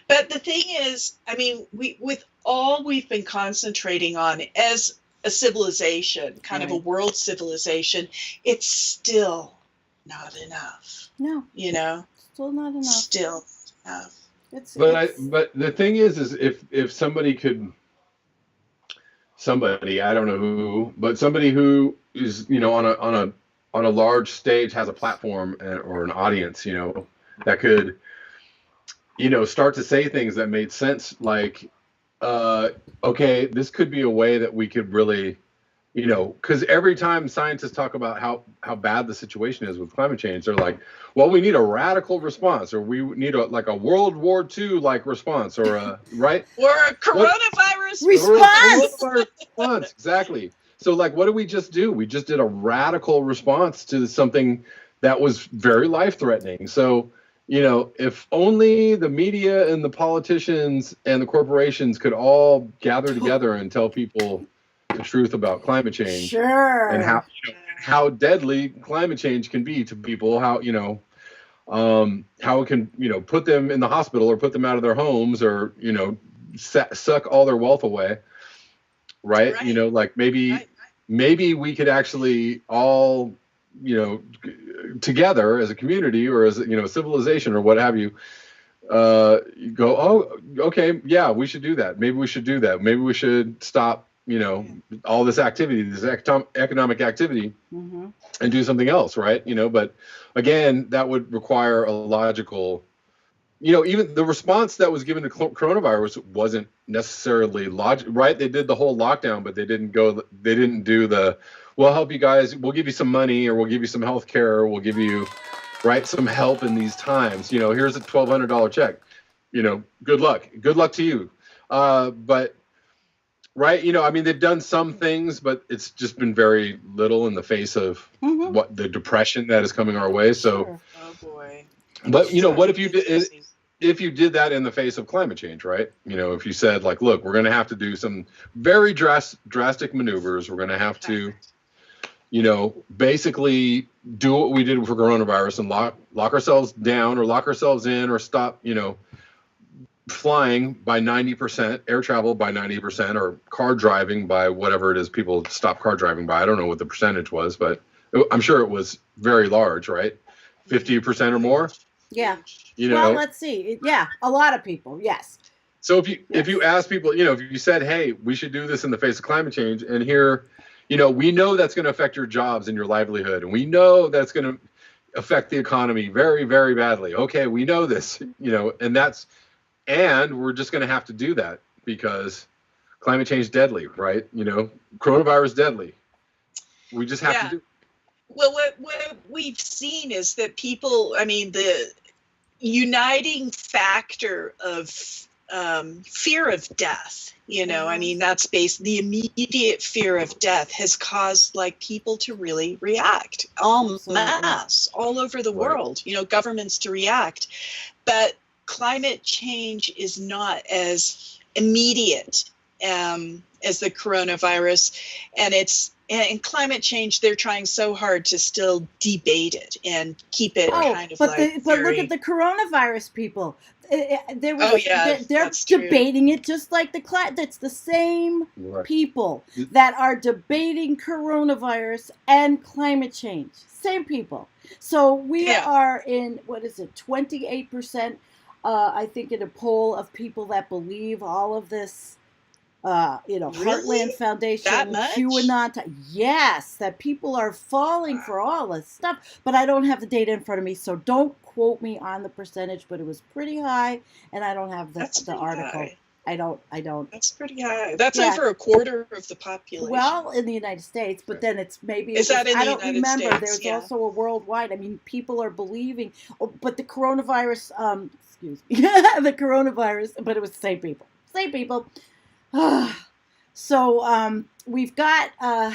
But the thing is, I mean, with all we've been concentrating on as a civilization, kind of a world civilization, it's still not enough. No. Still not enough. Still enough. But the thing is if somebody could. Somebody, I don't know who, but somebody who is, on a large stage, has a platform or an audience, that could, start to say things that made sense, like, okay, this could be a way that we could really, because every time scientists talk about how bad the situation is with climate change, they're like, well, we need a radical response, or we need a World War II response, or a coronavirus response. Exactly. So what did we just do? We just did a radical response to something that was very life-threatening. So, if only the media and the politicians and the corporations could all gather together and tell people the truth about climate change, and how deadly climate change can be to people, how it can put them in the hospital or put them out of their homes, or suck all their wealth away, right? Maybe we could actually all together as a community, or as civilization, or what have you, go, oh, okay, yeah, we should do that. Maybe we should do that. Maybe we should stop all this activity, this economic activity, and do something else, right? But again, that would require a logical, even the response that was given to coronavirus wasn't necessarily right? They did the whole lockdown, but they didn't do the, we'll help you guys, we'll give you some money, or we'll give you some health care, or we'll give you, some help in these times. Here's a $1,200 check, good luck to you. But right, I mean, they've done some things, but it's just been very little in the face of what the depression that is coming our way. So, oh boy. But what if you did that in the face of climate change, right? If you said, look, we're going to have to do some very drastic maneuvers. We're going to have to, basically do what we did for coronavirus and lock ourselves down, or lock ourselves in, or stop, flying by 90%, air travel by 90%, or car driving by whatever it is people stop car driving by. I don't know what the percentage was, but I'm sure it was very large, right? 50% or more. Yeah. Well, let's see. Yeah, a lot of people. Yes. So if you ask people, if you said, hey, we should do this in the face of climate change, and here, we know that's going to affect your jobs and your livelihood, and we know that's going to affect the economy very, very badly. Okay, we know this, and we're just going to have to do that because climate change is deadly, right? Coronavirus deadly. We just have to do it. Well, what we've seen is that people, I mean, the uniting factor of fear of death, I mean, that's the immediate fear of death has caused people to really react en masse all over the world, governments to react. But climate change is not as immediate as the coronavirus, and in climate change, they're trying so hard to still debate it and keep it but look at the coronavirus people. there was Oh yeah, they're that's true. debating it just like that's the same Right. people that are debating coronavirus and climate change. Same people. So we Yeah. are in, what is it, 28%, I think, in a poll of people that believe all of this, Heartland Really? That Foundation, much? QAnon. Yes, that people are falling for all this stuff, but I don't have the data in front of me, so don't quote me on the percentage. But it was pretty high, and I don't have That's the pretty article. high. I don't. That's pretty high. That's Yeah, over a quarter of the population. well, in the United States, but then maybe Is it was, that in I the don't United remember. States? There's Yeah. also a worldwide. I mean, people are believing, but the coronavirus, excuse me, the coronavirus, but it was the same people. Same people. So we've got a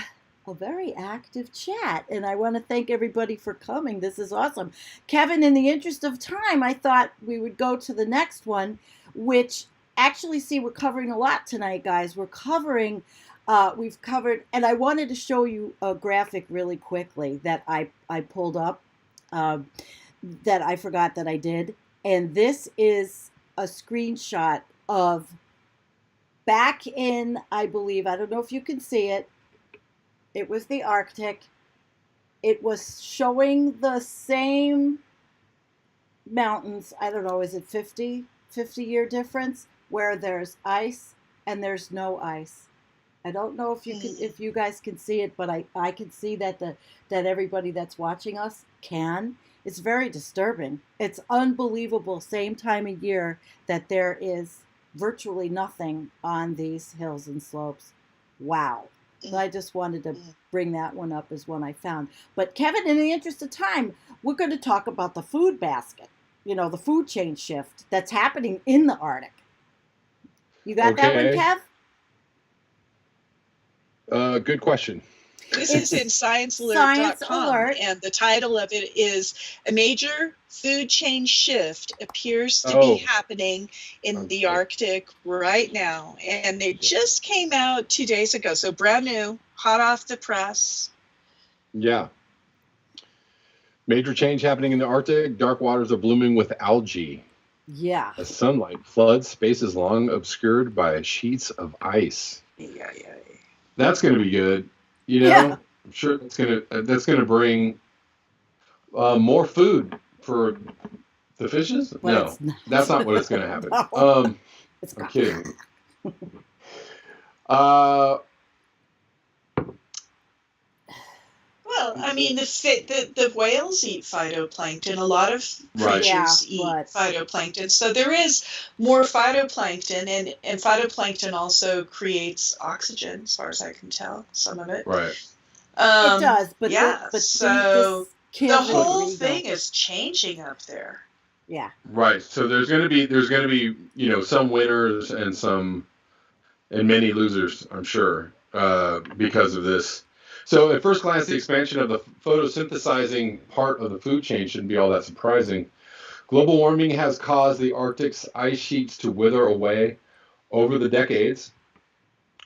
very active chat, and I want to thank everybody for coming. This is awesome. Kevin, in the interest of time, I thought we would go to the next one, which actually, see, we're covering a lot tonight, guys. We've covered, and I wanted to show you a graphic really quickly that I pulled up, that I forgot that I did. And this is a screenshot of back in, I believe, I don't know if you can see it. It was the Arctic. It was showing the same mountains. I don't know, is it 50-year difference where there's ice and there's no ice. I don't know if you guys can see it, but I can see that that everybody that's watching us can. It's very disturbing. It's unbelievable. Same time of year that there is virtually nothing on these hills and slopes. Wow. So I just wanted to bring that one up as one I found. But Kevin, in the interest of time, we're going to talk about the food basket, the food chain shift that's happening in the Arctic. You got that one, Kev? Good question. This is in ScienceAlert.com, and the title of it is "A Major Food Chain Shift Appears to be Happening in the Arctic Right Now." And it just came out 2 days ago, so brand new, hot off the press. Yeah. Major change happening in the Arctic. Dark waters are blooming with algae. Yeah. As sunlight floods spaces long obscured by sheets of ice. Yeah. That's going to be good. I'm sure that's gonna bring more food for the fishes. But no, that's not what it's going to happen. No. I'm kidding. Well, I mean, the whales eat phytoplankton. A lot of creatures eat phytoplankton. So there is more phytoplankton, and phytoplankton also creates oxygen, as far as I can tell, some of it. Right. It does, but so the whole thing is changing up there. Yeah. Right. So there's going to be some winners and many losers, I'm sure, because of this. So at first glance, the expansion of the photosynthesizing part of the food chain shouldn't be all that surprising. Global warming has caused the Arctic's ice sheets to wither away over the decades,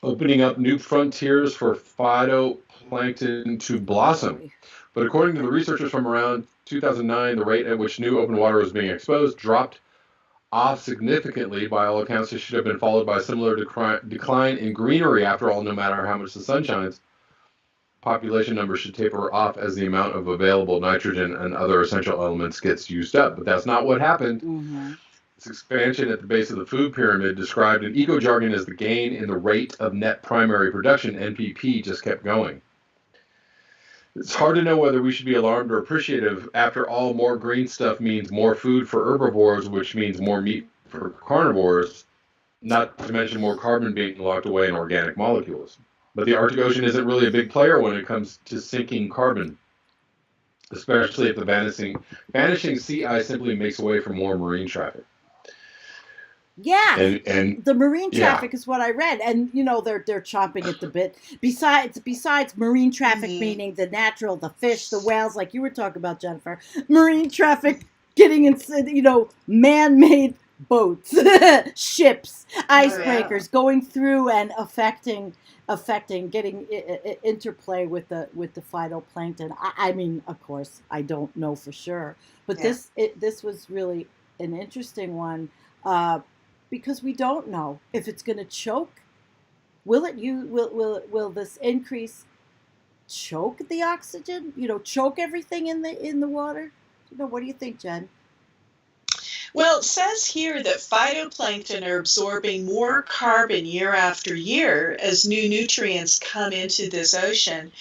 opening up new frontiers for phytoplankton to blossom. But according to the researchers from around 2009, the rate at which new open water was being exposed dropped off significantly. By all accounts, it should have been followed by a similar decline in greenery. After all, no matter how much the sun shines, population numbers should taper off as the amount of available nitrogen and other essential elements gets used up. But that's not what happened. Mm-hmm. This expansion at the base of the food pyramid, described in eco-jargon as the gain in the rate of net primary production, NPP, just kept going. It's hard to know whether we should be alarmed or appreciative. After all, more green stuff means more food for herbivores, which means more meat for carnivores, not to mention more carbon being locked away in organic molecules. But the Arctic Ocean isn't really a big player when it comes to sinking carbon, especially if the vanishing sea ice simply makes way for more marine traffic. Yeah, and the marine traffic is what I read, and they're chomping at the bit. Besides marine traffic, meaning the natural, the fish, the whales, like you were talking about, Jennifer. Marine traffic getting in, man-made boats, ships, icebreakers going through and affecting getting interplay with the phytoplankton. I mean, of course, I don't know for sure, but this was really an interesting one because we don't know if it's going to choke. Will this increase choke the oxygen? Choke everything in the water. What do you think, Jen? Well, it says here that phytoplankton are absorbing more carbon year after year as new nutrients come into this ocean.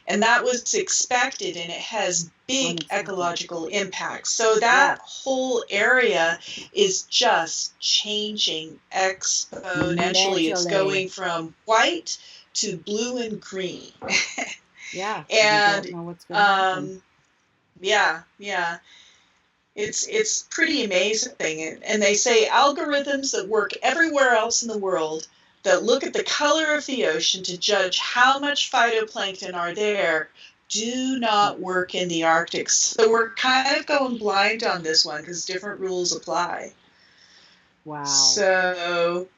And that was expected, and it has big ecological impacts. So that whole area is just changing exponentially. It's going from white to blue and green. Yeah. And we don't know what's going to happen. Yeah. It's pretty amazing. And they say algorithms that work everywhere else in the world that look at the color of the ocean to judge how much phytoplankton are there do not work in the Arctic. So we're kind of going blind on this one because different rules apply. Wow. So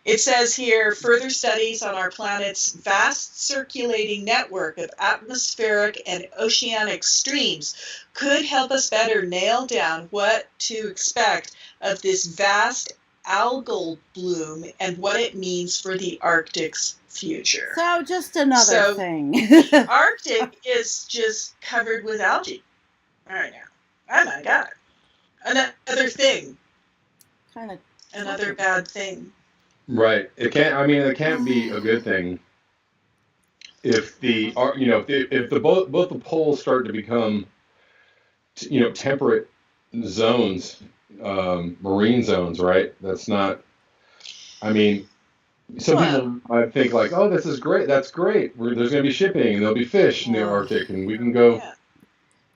it says here, further studies on our planet's vast circulating network of atmospheric and oceanic streams could help us better nail down what to expect of this vast algal bloom and what it means for the Arctic's future. So just another thing. Arctic is just covered with algae right now. Oh my God. Another thing. Kind of. Another bad thing. Right. It can't be a good thing if if both the poles start to become temperate zones, marine zones, right? That's not. I mean, some people might think like, oh, this is great. That's great. There's going to be shipping and there'll be fish in the Arctic, and we can go,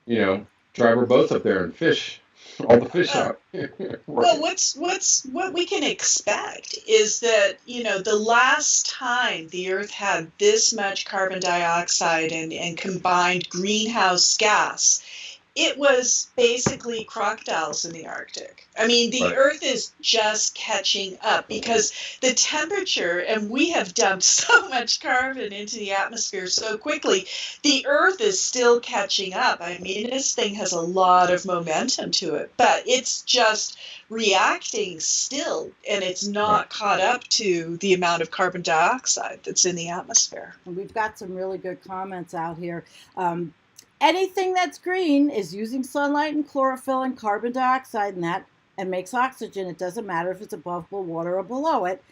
drive our boats up there and fish. All the fish out. Right. Well, what we can expect is that, the last time the Earth had this much carbon dioxide and combined greenhouse gas, it was basically crocodiles in the Arctic. I mean, the Earth is just catching up because the temperature, and we have dumped so much carbon into the atmosphere so quickly, the Earth is still catching up. I mean, this thing has a lot of momentum to it, but it's just reacting still, and it's not caught up to the amount of carbon dioxide that's in the atmosphere. And we've got some really good comments out here. Anything that's green is using sunlight and chlorophyll and carbon dioxide and makes oxygen. It doesn't matter if it's above the water or below it.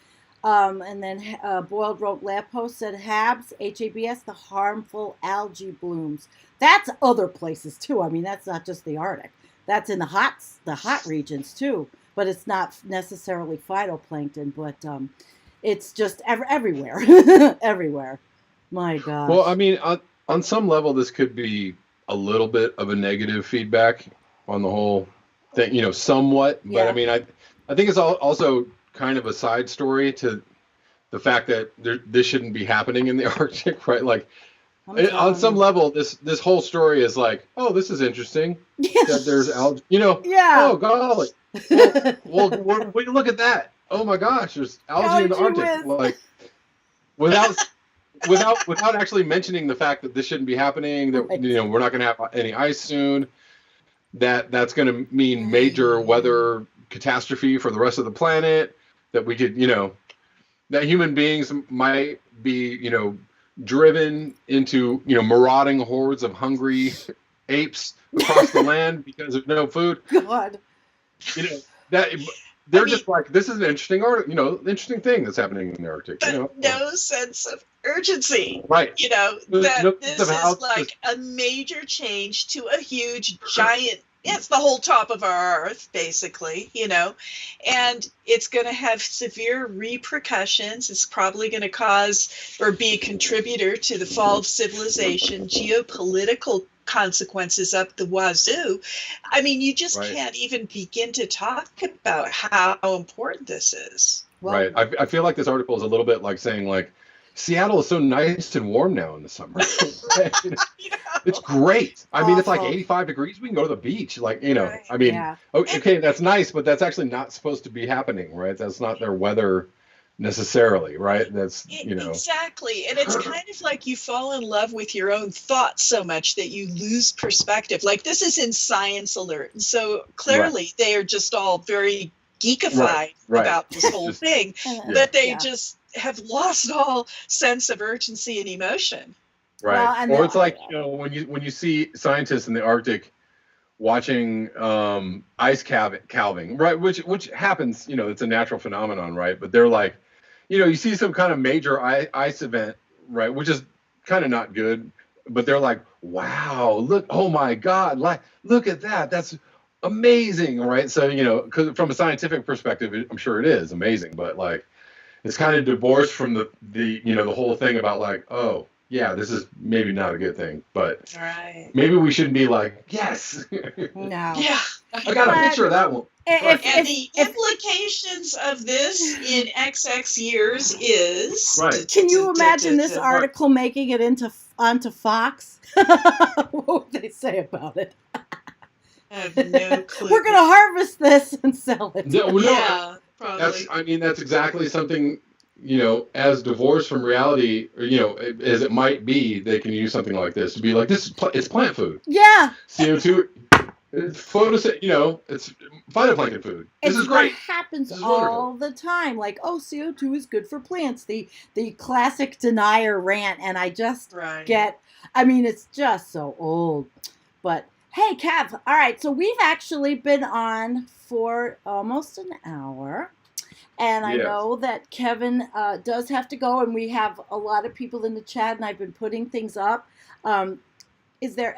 And then Boiled wrote, Lamppost said HABs, H-A-B-S, the harmful algae blooms. That's other places too. I mean, that's not just the Arctic. That's in the hot regions too. But it's not necessarily phytoplankton, but it's just everywhere. Everywhere. My God. Well, I mean, on some level, this could be a little bit of a negative feedback on the whole thing, somewhat. But I mean, I think it's also kind of a side story to the fact that this shouldn't be happening in the Arctic, right? Like, on some level, this whole story is like, oh, this is interesting. That there's algae, Oh, golly. Well, look at that. Oh my gosh, there's algae in the Arctic. Like, without actually mentioning the fact that this shouldn't be happening, that we're not going to have any ice soon, that's going to mean major weather catastrophe for the rest of the planet, that we could, that human beings might be, driven into, marauding hordes of hungry apes across the land because of no food. God. Just like, this is an interesting interesting thing that's happening in the Arctic. But no sense of urgency. Right. That this is like a major change to a huge, giant, it's the whole top of our Earth, basically, and it's going to have severe repercussions. It's probably going to cause or be a contributor to the fall of civilization, geopolitical consequences up the wazoo. I mean, you just can't even begin to talk about how important this is. Right. I feel like this article is a little bit like saying, like, Seattle is so nice and warm now in the summer. It's great. I mean, it's like 85 degrees. We can go to the beach. Like, I mean, okay, that's nice, but that's actually not supposed to be happening, right? That's not their weather necessarily, right? That's, Exactly. And it's kind of like you fall in love with your own thoughts so much that you lose perspective. Like this is in Science Alert. And so clearly they are just all very geekified about this whole thing, that they just have lost all sense of urgency and emotion. Right. Well, or it's like, when you see scientists in the Arctic watching ice calving, right? Which happens, it's a natural phenomenon, right? But they're like, you see some kind of major ice event, right? Which is kind of not good, but they're like, wow, look, oh my God, look at that. That's amazing, right? So, because from a scientific perspective, I'm sure it is amazing, but like, it's kind of divorced from the whole thing about like, oh, yeah, this is maybe not a good thing, but maybe we shouldn't be like, yes. No. Yeah. I got a picture of that one. And the implications of this in XX years is... Right. Can you imagine this article making it onto Fox? What would they say about it? I have no clue. We're going to harvest this and sell it. Yeah, probably. That's exactly something, as divorced from reality, or, as it might be, they can use something like this to be like, it's plant food. Yeah. CO2, it's it's phytoplankton food. This is great. It happens all the time. Like, oh, CO2 is good for plants. The classic denier rant. And I just it's just so old. But hey, Kev. All right. So we've actually been on for almost an hour. And I know that Kevin does have to go. And we have a lot of people in the chat. And I've been putting things up. Is there,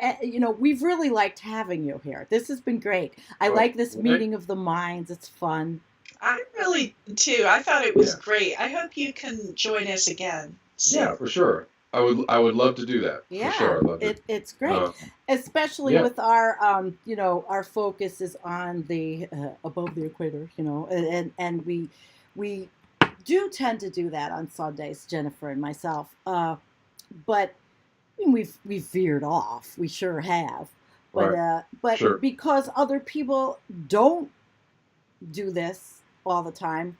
we've really liked having you here. This has been great. I like this meeting of the minds. It's fun. I really, too. I thought it was great. I hope you can join us again. Yeah, for sure. I would love to do that. Yeah, for sure. I'd love to. It's great, especially with our, our focus is on the above the equator, and we do tend to do that on Sundays, Jennifer and myself. But we've veered off. We sure have. But because other people don't do this all the time,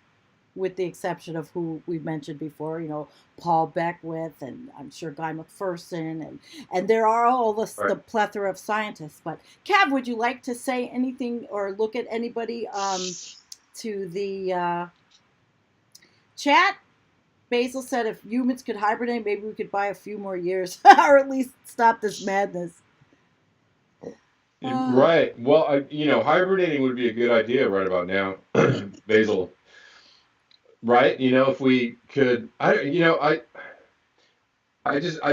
with the exception of who we've mentioned before, Paul Beckwith and I'm sure Guy McPherson and there are all the plethora of scientists. But Cav, would you like to say anything or look at anybody to the chat? Basil said if humans could hibernate, maybe we could buy a few more years or at least stop this madness. Right. Well, hibernating would be a good idea right about now, Basil. Right? If we could, I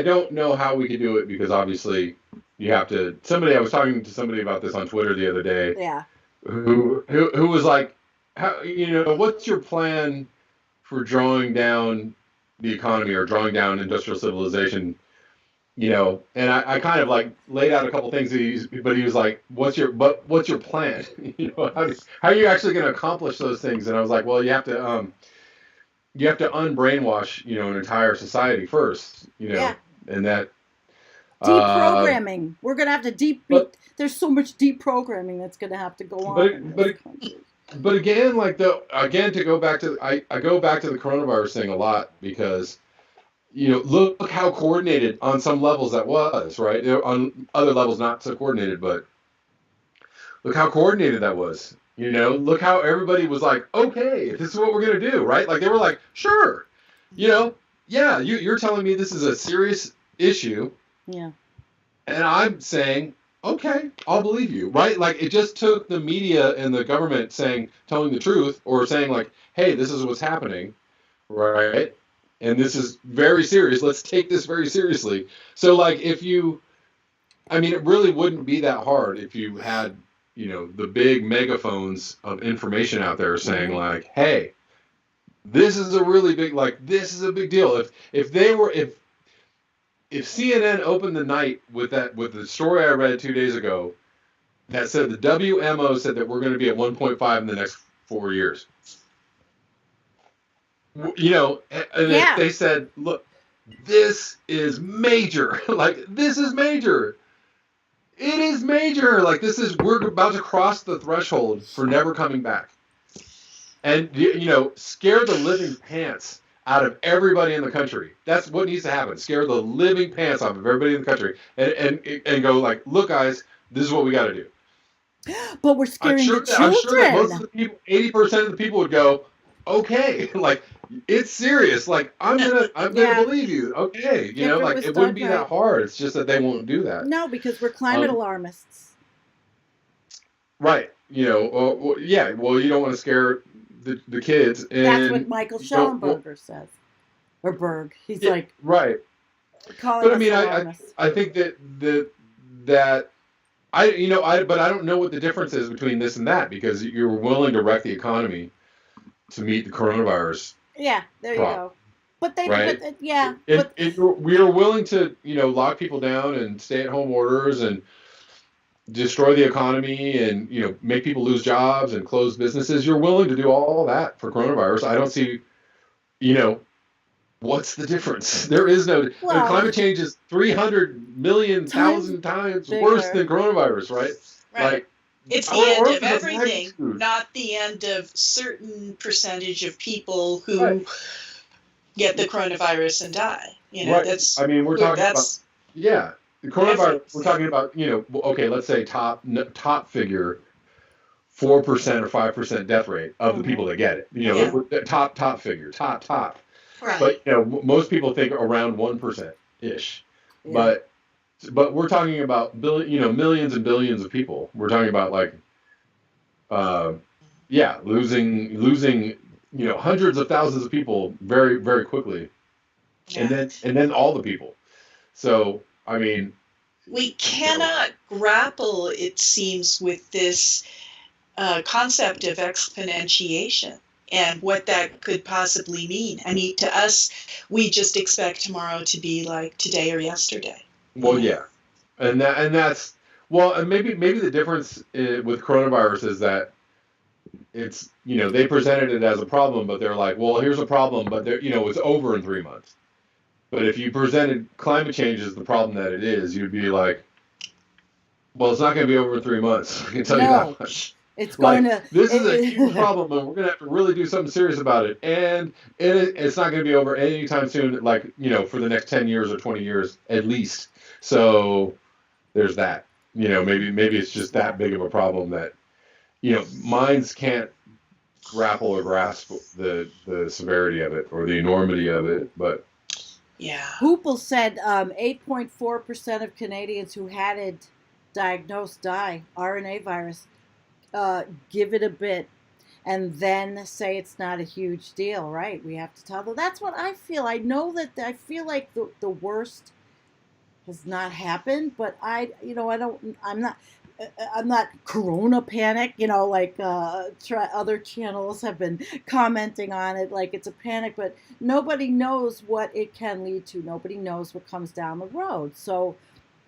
don't know how we could do it because obviously you have to. I was talking to somebody about this on Twitter the other day. Yeah. Who was like, how, what's your plan for drawing down the economy or drawing down industrial civilization, and I kind of like laid out a couple things, but he was like, what's your plan? How are you actually going to accomplish those things? And I was like, well, you have to unbrainwash, an entire society first, and that deprogramming. We're going to have to there's so much deprogramming that's going to have to go on. But again, to go back to, I go back to the coronavirus thing a lot because, look how coordinated on some levels that was, right? On other levels, not so coordinated, but look how coordinated that was. Look how everybody was like, okay, this is what we're going to do, right? Like they were like, sure, you're telling me this is a serious issue. Yeah. And I'm saying, okay, I'll believe you, right? Like it just took the media and the government telling the truth or saying like, hey, this is what's happening, right? And this is very serious. Let's take this very seriously. So like it really wouldn't be that hard if you had, the big megaphones of information out there saying like, hey, this is a really big, this is a big deal. If CNN opened the night with the story I read 2 days ago that said the WMO said that we're going to be at 1.5 in the next 4 years, if they said, look, this is major, this is major. It is major. We're about to cross the threshold for never coming back. and scare the living pants out of everybody in the country. That's what needs to happen. Scare the living pants off of everybody in the country, and go like, look, guys, this is what we got to do. But we're scaring the children. I'm sure that most of the people, 80% of the people would go, okay, like it's serious. Like I'm gonna believe you. Okay, it wouldn't be that hard. It's just that they won't do that. No, because we're climate alarmists. Right. Yeah. Well, you don't want to scare the kids. And that's what Michael Schellenberger says. Or Berg. He's like right. But I mean, I think that but I don't know what the difference is between this and that, because you're willing to wreck the economy to meet the coronavirus. Yeah, there problem. You go. But they, right? We are willing to, lock people down and stay-at-home orders and destroy the economy and, make people lose jobs and close businesses. You're willing to do all that for coronavirus. I don't see, what's the difference? There is no. Climate change is 300 million thousand times worse than coronavirus, right? Like, it's the end of everything, not the end of certain percentage of people who get the coronavirus and die. That's. I mean, we're talking about. Yeah, the coronavirus. We're talking about. Okay, let's say top figure, 4% or 5% death rate of the people that get it. Top figure, top. Right. But most people think around 1% ish. Yeah. But we're talking about millions and billions of people. We're talking about losing hundreds of thousands of people very, very quickly. Yeah. And then all the people. So I mean, we cannot grapple, it seems, with this concept of exponentiation and what that could possibly mean. I mean, to us, we just expect tomorrow to be like today or yesterday. Well, yeah, and that's and maybe the difference with coronavirus is that it's they presented it as a problem, but they're like, well, here's a problem, but it's over in 3 months. But if you presented climate change as the problem that it is, you'd be like, well, it's not going to be over in 3 months. I can tell you that much. It's going to. This is a huge problem, and we're going to have to really do something serious about it. And it's not going to be over anytime soon, for the next 10 years or 20 years at least. So there's that. Maybe it's just that big of a problem that, minds can't grapple or grasp the severity of it or the enormity of it. But yeah, Hoople said 8.4% of Canadians who had it diagnosed die RNA virus. Give it a bit and then say it's not a huge deal, right? We have to tell them. That's what I feel. I know that I feel like the worst has not happened, but I'm not corona panic, other channels have been commenting on it like it's a panic, but nobody knows what it can lead to. Nobody knows what comes down the road. So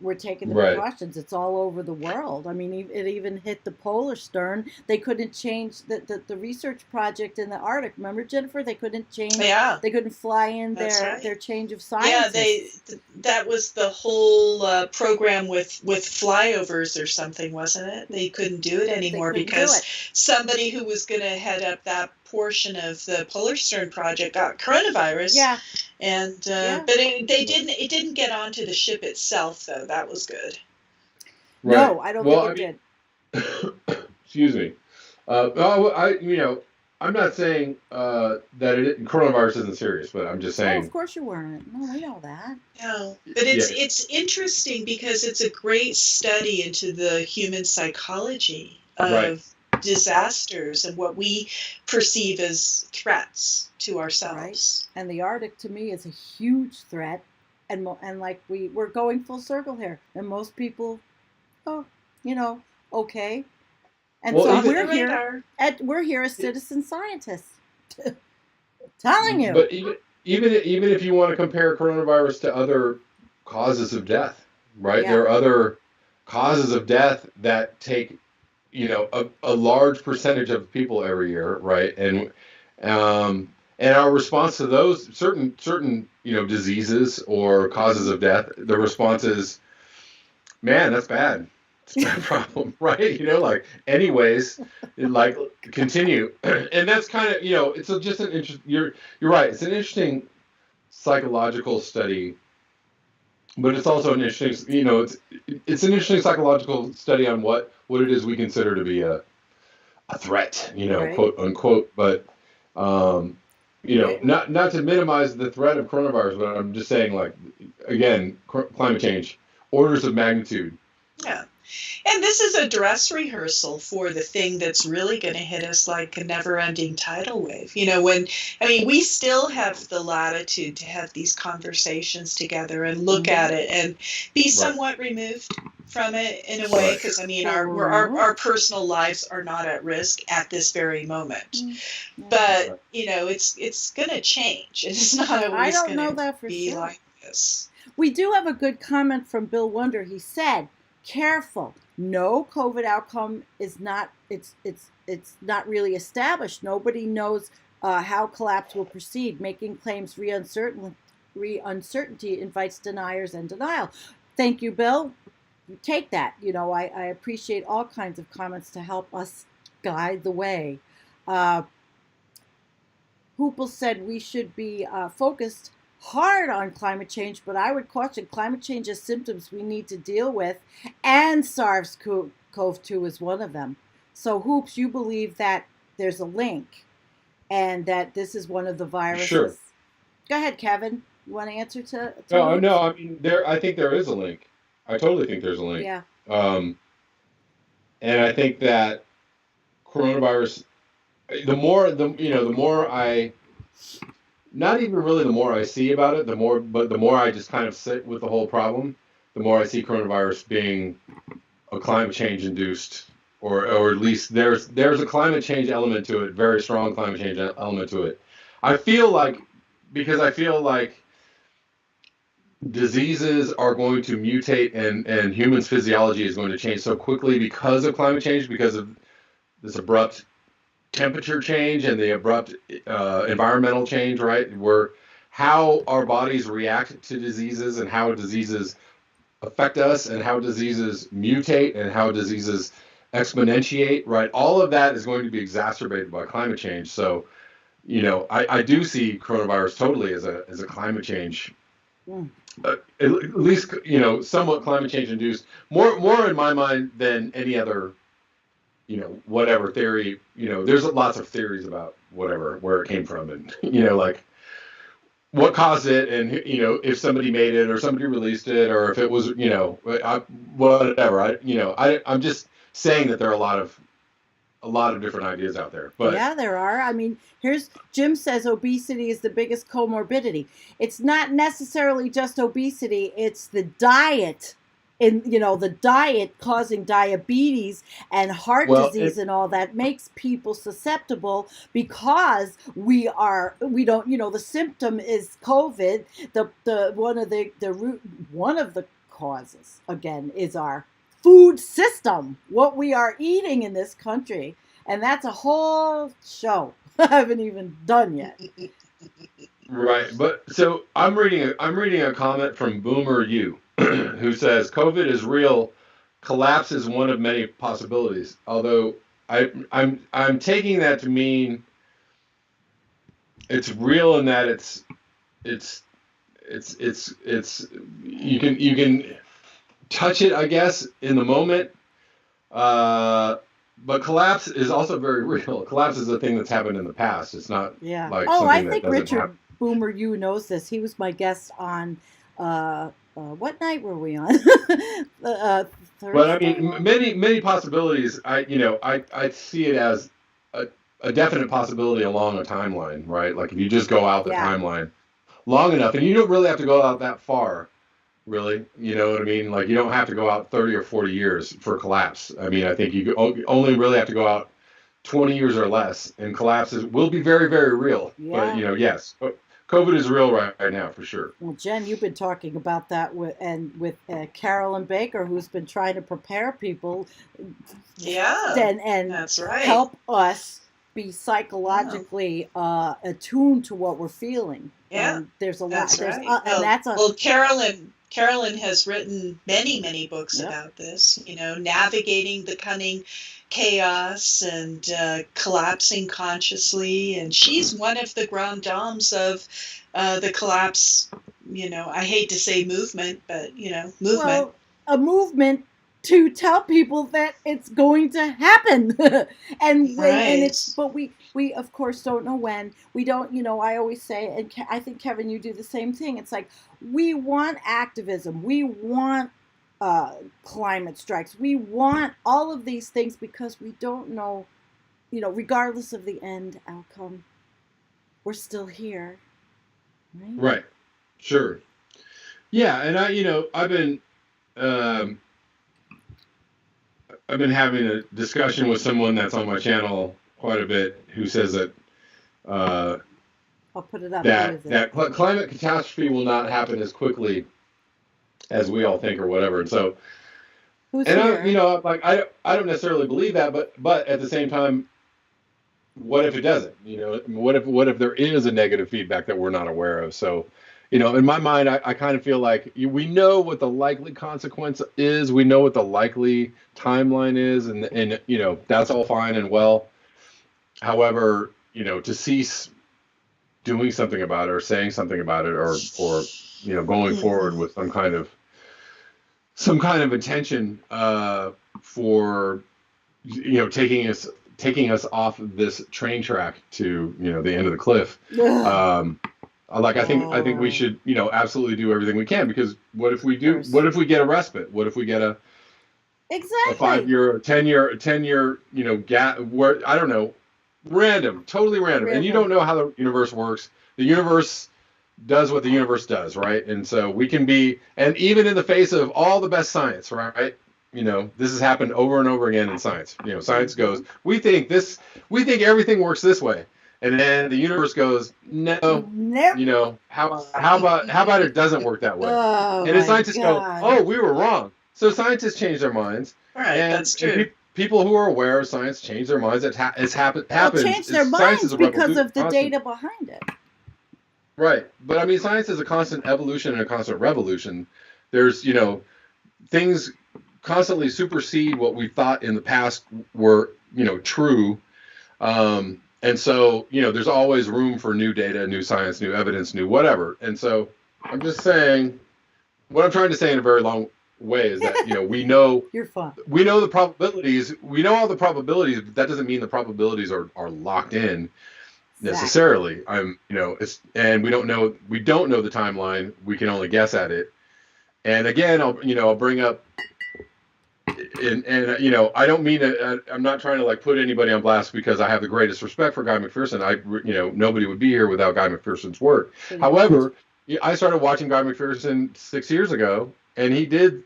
we're taking the precautions. It's all over the world. I mean, it even hit the polar stern. They couldn't change the research project in the Arctic. Remember, Jennifer? They couldn't change. Yeah. They couldn't fly in their change of science. Yeah, that was the whole program with flyovers or something, wasn't it? They couldn't do it anymore because somebody who was going to head up that portion of the polar stern project got coronavirus. Yeah. And but it didn't get onto the ship itself, though. That was good. Right. No, I don't think it did. Excuse me. I'm not saying that coronavirus isn't serious, but I'm just saying. Oh, of course you weren't. No, we know that. No, but it's interesting because it's a great study into the human psychology of disasters and what we perceive as threats to ourselves. Right. And the Arctic to me is a huge threat, and like we're going full circle here, and most people, okay, and so we're here as citizen scientists, telling you. But even if you want to compare coronavirus to other causes of death, right? Yeah. There are other causes of death that take a large percentage of people every year, right? And our response to those certain diseases or causes of death, the response is, man, that's bad. It's my problem, right? Like, anyways, like, continue. And that's kind of, it's just an interest. You're right. It's an interesting psychological study, but it's also an interesting, it's an interesting psychological study on what it is we consider to be a threat, Right. quote unquote. But not to minimize the threat of coronavirus, but I'm just saying, like, again, climate change, orders of magnitude. Yeah. And this is a dress rehearsal for the thing that's really going to hit us like a never-ending tidal wave. We still have the latitude to have these conversations together and look at it and be somewhat removed from it in a way, because our personal lives are not at risk at this very moment. But it's going to change. It's not always going to be like this. We do have a good comment from Bill Wonder. He said, careful, no COVID outcome is not, it's not really established. Nobody knows how collapse will proceed. Making claims uncertainty invites deniers and denial. Thank you, Bill. Take that. I appreciate all kinds of comments to help us guide the way. Hoople said we should be focused hard on climate change, but I would caution climate change as symptoms we need to deal with, and SARS-CoV-2 is one of them. So, Hoops, you believe that there's a link and that this is one of the viruses? Sure. Go ahead, Kevin. You want to answer to No, I mean, I think there is a link. I totally think there's a link. Yeah. And I think that coronavirus, the more I, not even really the more I see about it, the more I just kind of sit with the whole problem, the more I see coronavirus being a climate change induced, or at least there's a climate change element to it, very strong climate change element to it. I feel like diseases are going to mutate, and humans' physiology is going to change so quickly because of climate change, because of this abrupt temperature change and the abrupt environmental change, right? Where how our bodies react to diseases, and how diseases affect us, and how diseases mutate, and how diseases exponentiate, right? All of that is going to be exacerbated by climate change. So, I do see coronavirus totally as a climate change. At least, somewhat climate change induced, more in my mind than any other, whatever theory. There's lots of theories about where it came from, and like what caused it, and if somebody made it or somebody released it, or if it was whatever. I'm just saying that there are a lot of different ideas out there. But yeah, there are. I mean, here's Jim says obesity is the biggest comorbidity. It's not necessarily just obesity, it's the diet. The diet causing diabetes and heart disease and all that makes people susceptible, because we don't, the symptom is COVID. One of the causes, again, is our food system, what we are eating in this country. And that's a whole show I haven't even done yet. Right. But so I'm reading a comment from Boomer You, who says COVID is real, collapse is one of many possibilities. Although I'm taking that to mean it's real in that it's you can touch it, I guess, in the moment. But collapse is also very real. Collapse is a thing that's happened in the past. It's not like something I that think doesn't Richard happen. Boomer, you knows this. He was my guest on what night were we on? Thursday. But I mean, many possibilities. I see it as a definite possibility along a timeline, right? Like if you just go out the timeline long enough, and you don't really have to go out that far. Really, you know what I mean? Like, you don't have to go out 30 or 40 years for collapse. I mean, I think you only really have to go out 20 years or less, and collapses will be very, very real. Yeah. But, yes, COVID is real right now, for sure. Well, Jen, you've been talking about that with Carolyn Baker, who's been trying to prepare people. Yeah, and that's right. Help us be psychologically attuned to what we're feeling. Yeah, and there's a lot. That's right. And that's well, Carolyn has written many, many books Yep. about this, navigating the cunning chaos and collapsing consciously. And she's one of the grand dames of the collapse, I hate to say movement, but, movement. Well, a movement to tell people that it's going to happen. And when and it's Right. but we of course don't know when. We don't, I always say, and I think Kevin, you do the same thing. It's like we want activism. We want climate strikes. We want all of these things because we don't know, regardless of the end outcome, we're still here. Right? Right. Sure. Yeah, and um, I've been having a discussion with someone that's on my channel quite a bit who says that uh, I'll put it up. climate catastrophe will not happen as quickly as we all think or whatever. And so, Who's and here? I don't necessarily believe that, but at the same time, what if it doesn't? What if there is a negative feedback that we're not aware of? So, in my mind, I kind of feel like we know what the likely consequence is. We know what the likely timeline is, and that's all fine and well. However, to cease doing something about it or saying something about it or going forward with some kind of intention for taking us off of this train track to the end of the cliff. I think we should absolutely do everything we can, because what if we get a respite? What if we get a Exactly. 5-year, 10-year gap where, I don't know, totally random, and you don't know how the universe works. The universe does what the universe does, right? And so we can be, and even in the face of all the best science, right? This has happened over and over again in science. Science goes, we think everything works this way, and then the universe goes, no. Nope. How about it doesn't work that way? Oh, and the scientists God. go, oh, we were wrong. So scientists change their minds. Right, that's true. And people who are aware of science change their minds. It's happens. They'll change their minds because of the data behind it. Right. But I mean, science is a constant evolution and a constant revolution. There's, things constantly supersede what we thought in the past were, true. And so, there's always room for new data, new science, new evidence, new whatever. And so I'm just saying, what I'm trying to say in a very long way is that, we know You're fun. We know the probabilities. We know all the probabilities, but that doesn't mean the probabilities are locked in necessarily. And we don't know the timeline. We can only guess at it. And again, I'll bring up, and I don't mean to, I'm not trying to like put anybody on blast, because I have the greatest respect for Guy McPherson. Nobody would be here without Guy McPherson's work. However, I started watching Guy McPherson 6 years ago, and he did,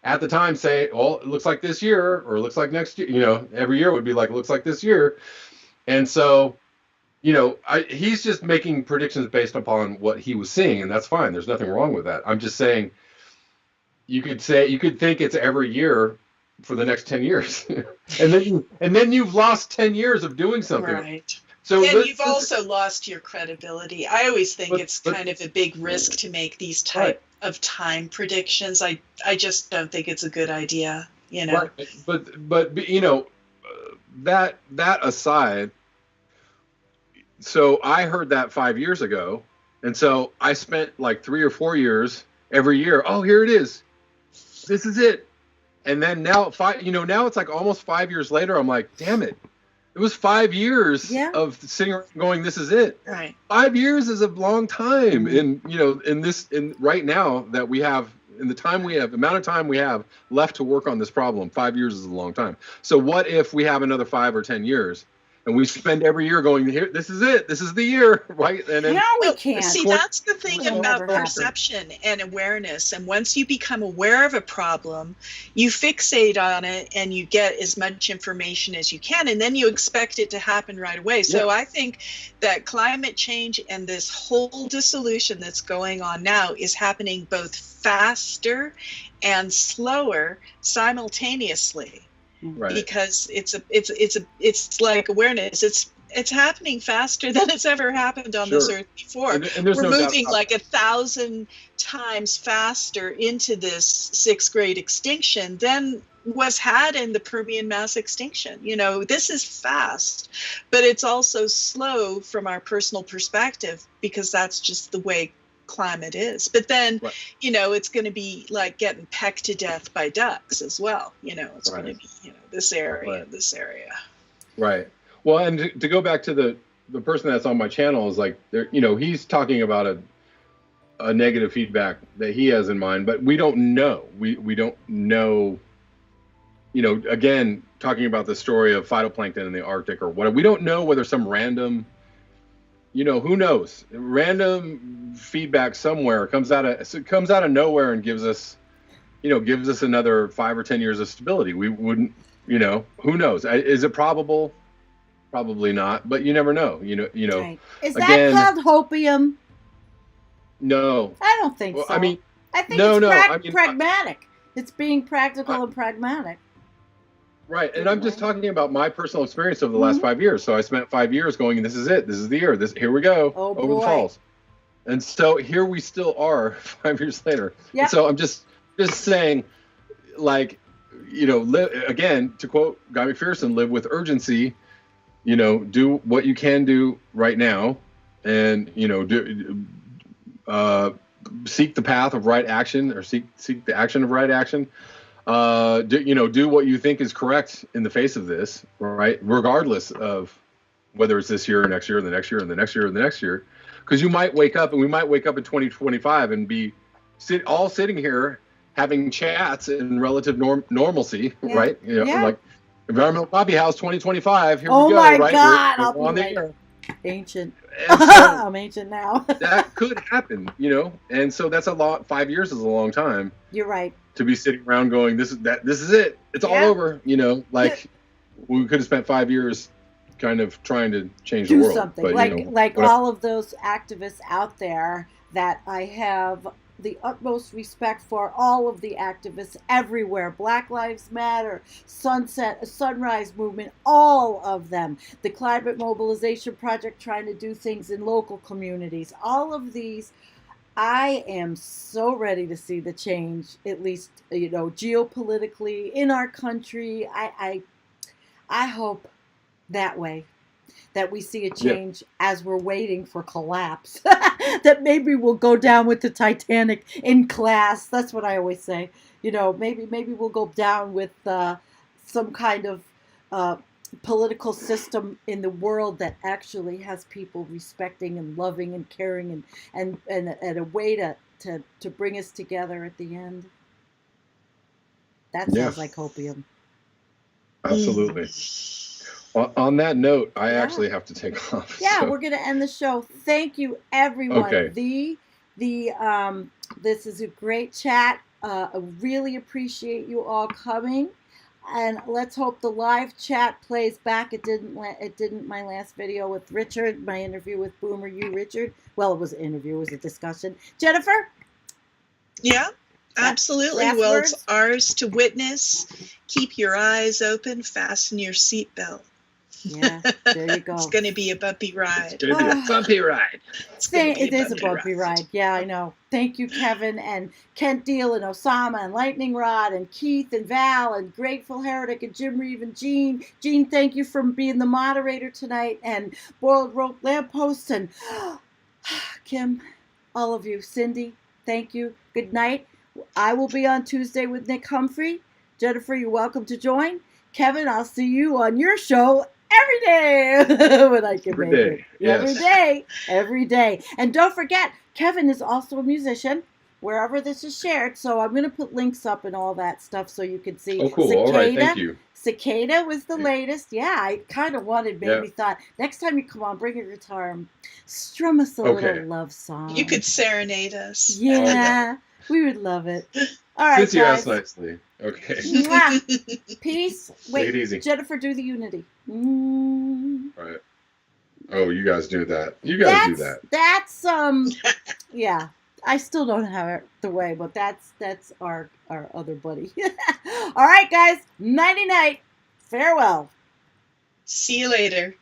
at the time say, well, it looks like this year, or it looks like next year, every year would be like, it looks like this year. And so, he's just making predictions based upon what he was seeing, and that's fine. There's nothing wrong with that. I'm just saying, you could think it's every year for the next 10 years. and then you've lost 10 years of doing something. Right. So you've also lost your credibility. I always think it's kind of a big risk to make these type of time predictions. I just don't think it's a good idea, Right. But that aside, so I heard that 5 years ago, and so I spent like 3 or 4 years every year. Oh, here it is. This is it. And then now now it's like almost 5 years later. I'm like, damn it. It was 5 years of sitting around going, this is it. Right. 5 years is a long time. And, in right now that we have, in the amount of time we have left to work on this problem, 5 years is a long time. So what if we have another 5 or 10 years? And we spend every year going, here, this is it. This is the year, right? And then, we can't. See, that's the thing about perception and awareness. And once you become aware of a problem, you fixate on it and you get as much information as you can, and then you expect it to happen right away. So I think that climate change and this whole dissolution that's going on now is happening both faster and slower simultaneously. Right. Because it's like awareness. it's happening faster than it's ever happened on this earth before. And there's We're no doubt moving about like that. 1,000 times faster into this sixth grade extinction than was had in the Permian mass extinction. You know, this is fast, but it's also slow from our personal perspective because that's just the way climate is. But then, Right. you know, it's going to be like getting pecked to death by ducks as well. You know, it's going to be, you know, this area, this area. Right. Well, and to go back to the person that's on my channel is like, there, you know, he's talking about a negative feedback that he has in mind, but we don't know. We don't know. You know, again, talking about the story of phytoplankton in the Arctic or whatever, we don't know whether some random, you know, who knows, random feedback somewhere comes out of nowhere and gives us, you know, gives us another 5 or 10 years of stability. We wouldn't, you know, who knows? Is it probable? Probably not, but you never know. You know. Right. Is again, that called hopium? No. I don't think so. I mean, I think no, it's no. I mean, pragmatic. It's being practical and pragmatic. Right, and I'm just talking about my personal experience over the Mm-hmm. last 5 years. So I spent 5 years going, this is it. This is the year. Here we go. Oh, over the falls. And so here we still are 5 years later. Yeah. So I'm just saying, like, you know, again, to quote Guy McPherson, live with urgency. You know, do what you can do right now, and you know, seek the path of right action, or seek the action of right action. Do what you think is correct in the face of this, right? Regardless of whether it's this year or next year, or the next year, and the next year, or the next year, because you might wake up, and we might wake up in 2025 and be all sitting here having chats in relative normalcy, right? You know, like Environmental Coffee House 2025. Here we go. Oh my right? God! We're on the air. Ancient. And so I'm ancient now. that could happen, you know, and so that's a lot. 5 years is a long time. You're right. To be sitting around going, this is it. It's all over. You know, like we could have spent 5 years kind of trying to change the world. Something. But, like all of those activists out there that I have the utmost respect for, all of the activists everywhere, Black Lives Matter, Sunrise Movement, all of them, the Climate Mobilization Project trying to do things in local communities, all of these. I am so ready to see the change, at least, you know, geopolitically in our country. I hope that way, that we see a change as we're waiting for collapse, that maybe we'll go down with the Titanic in class. That's what I always say. You know, maybe we'll go down with some kind of political system in the world that actually has people respecting and loving and caring and a way to bring us together at the end. That sounds like hopium. Absolutely. On that note, I actually have to take off. Yeah, so we're going to end the show. Thank you, everyone. Okay. This is a great chat. I really appreciate you all coming, and let's hope the live chat plays back. It didn't. My last video with Richard, my interview with Boomer You, Richard. Well, it was an interview. It was a discussion. Jennifer. Yeah. Absolutely. Well, it's ours to witness. Keep your eyes open. Fasten your seatbelt. Yeah, there you go. It's going to be a bumpy ride. It's going to be a bumpy ride. It is a bumpy ride. Yeah, I know. Thank you, Kevin, and Kent Deal, and Osama, and Lightning Rod, and Keith, and Val, and Grateful Heretic, and Jim Reeve, and Gene. Gene, thank you for being the moderator tonight, and Boiled Rope Lamppost, and Kim, all of you. Cindy, thank you. Good night. I will be on Tuesday with Nick Humphrey. Jennifer, you're welcome to join. Kevin, I'll see you on your show every day when I can make it. Yes. Every day. And don't forget, Kevin is also a musician, wherever this is shared. So I'm going to put links up and all that stuff so you can see. Oh, cool. Cicada. All right. Thank you. Cicada was the latest. Yeah, I kind of wanted, maybe thought, next time you come on, bring your guitar and strum us a little love song. You could serenade us. Yeah, we would love it. All right, since you asked nicely. Okay. Peace. Wait, take it easy. Jennifer, do the Unity. All right. Oh, you guys do that. You guys do that. That's yeah. I still don't have it the way, but that's our other buddy. All right, guys. Nighty night. Farewell. See you later.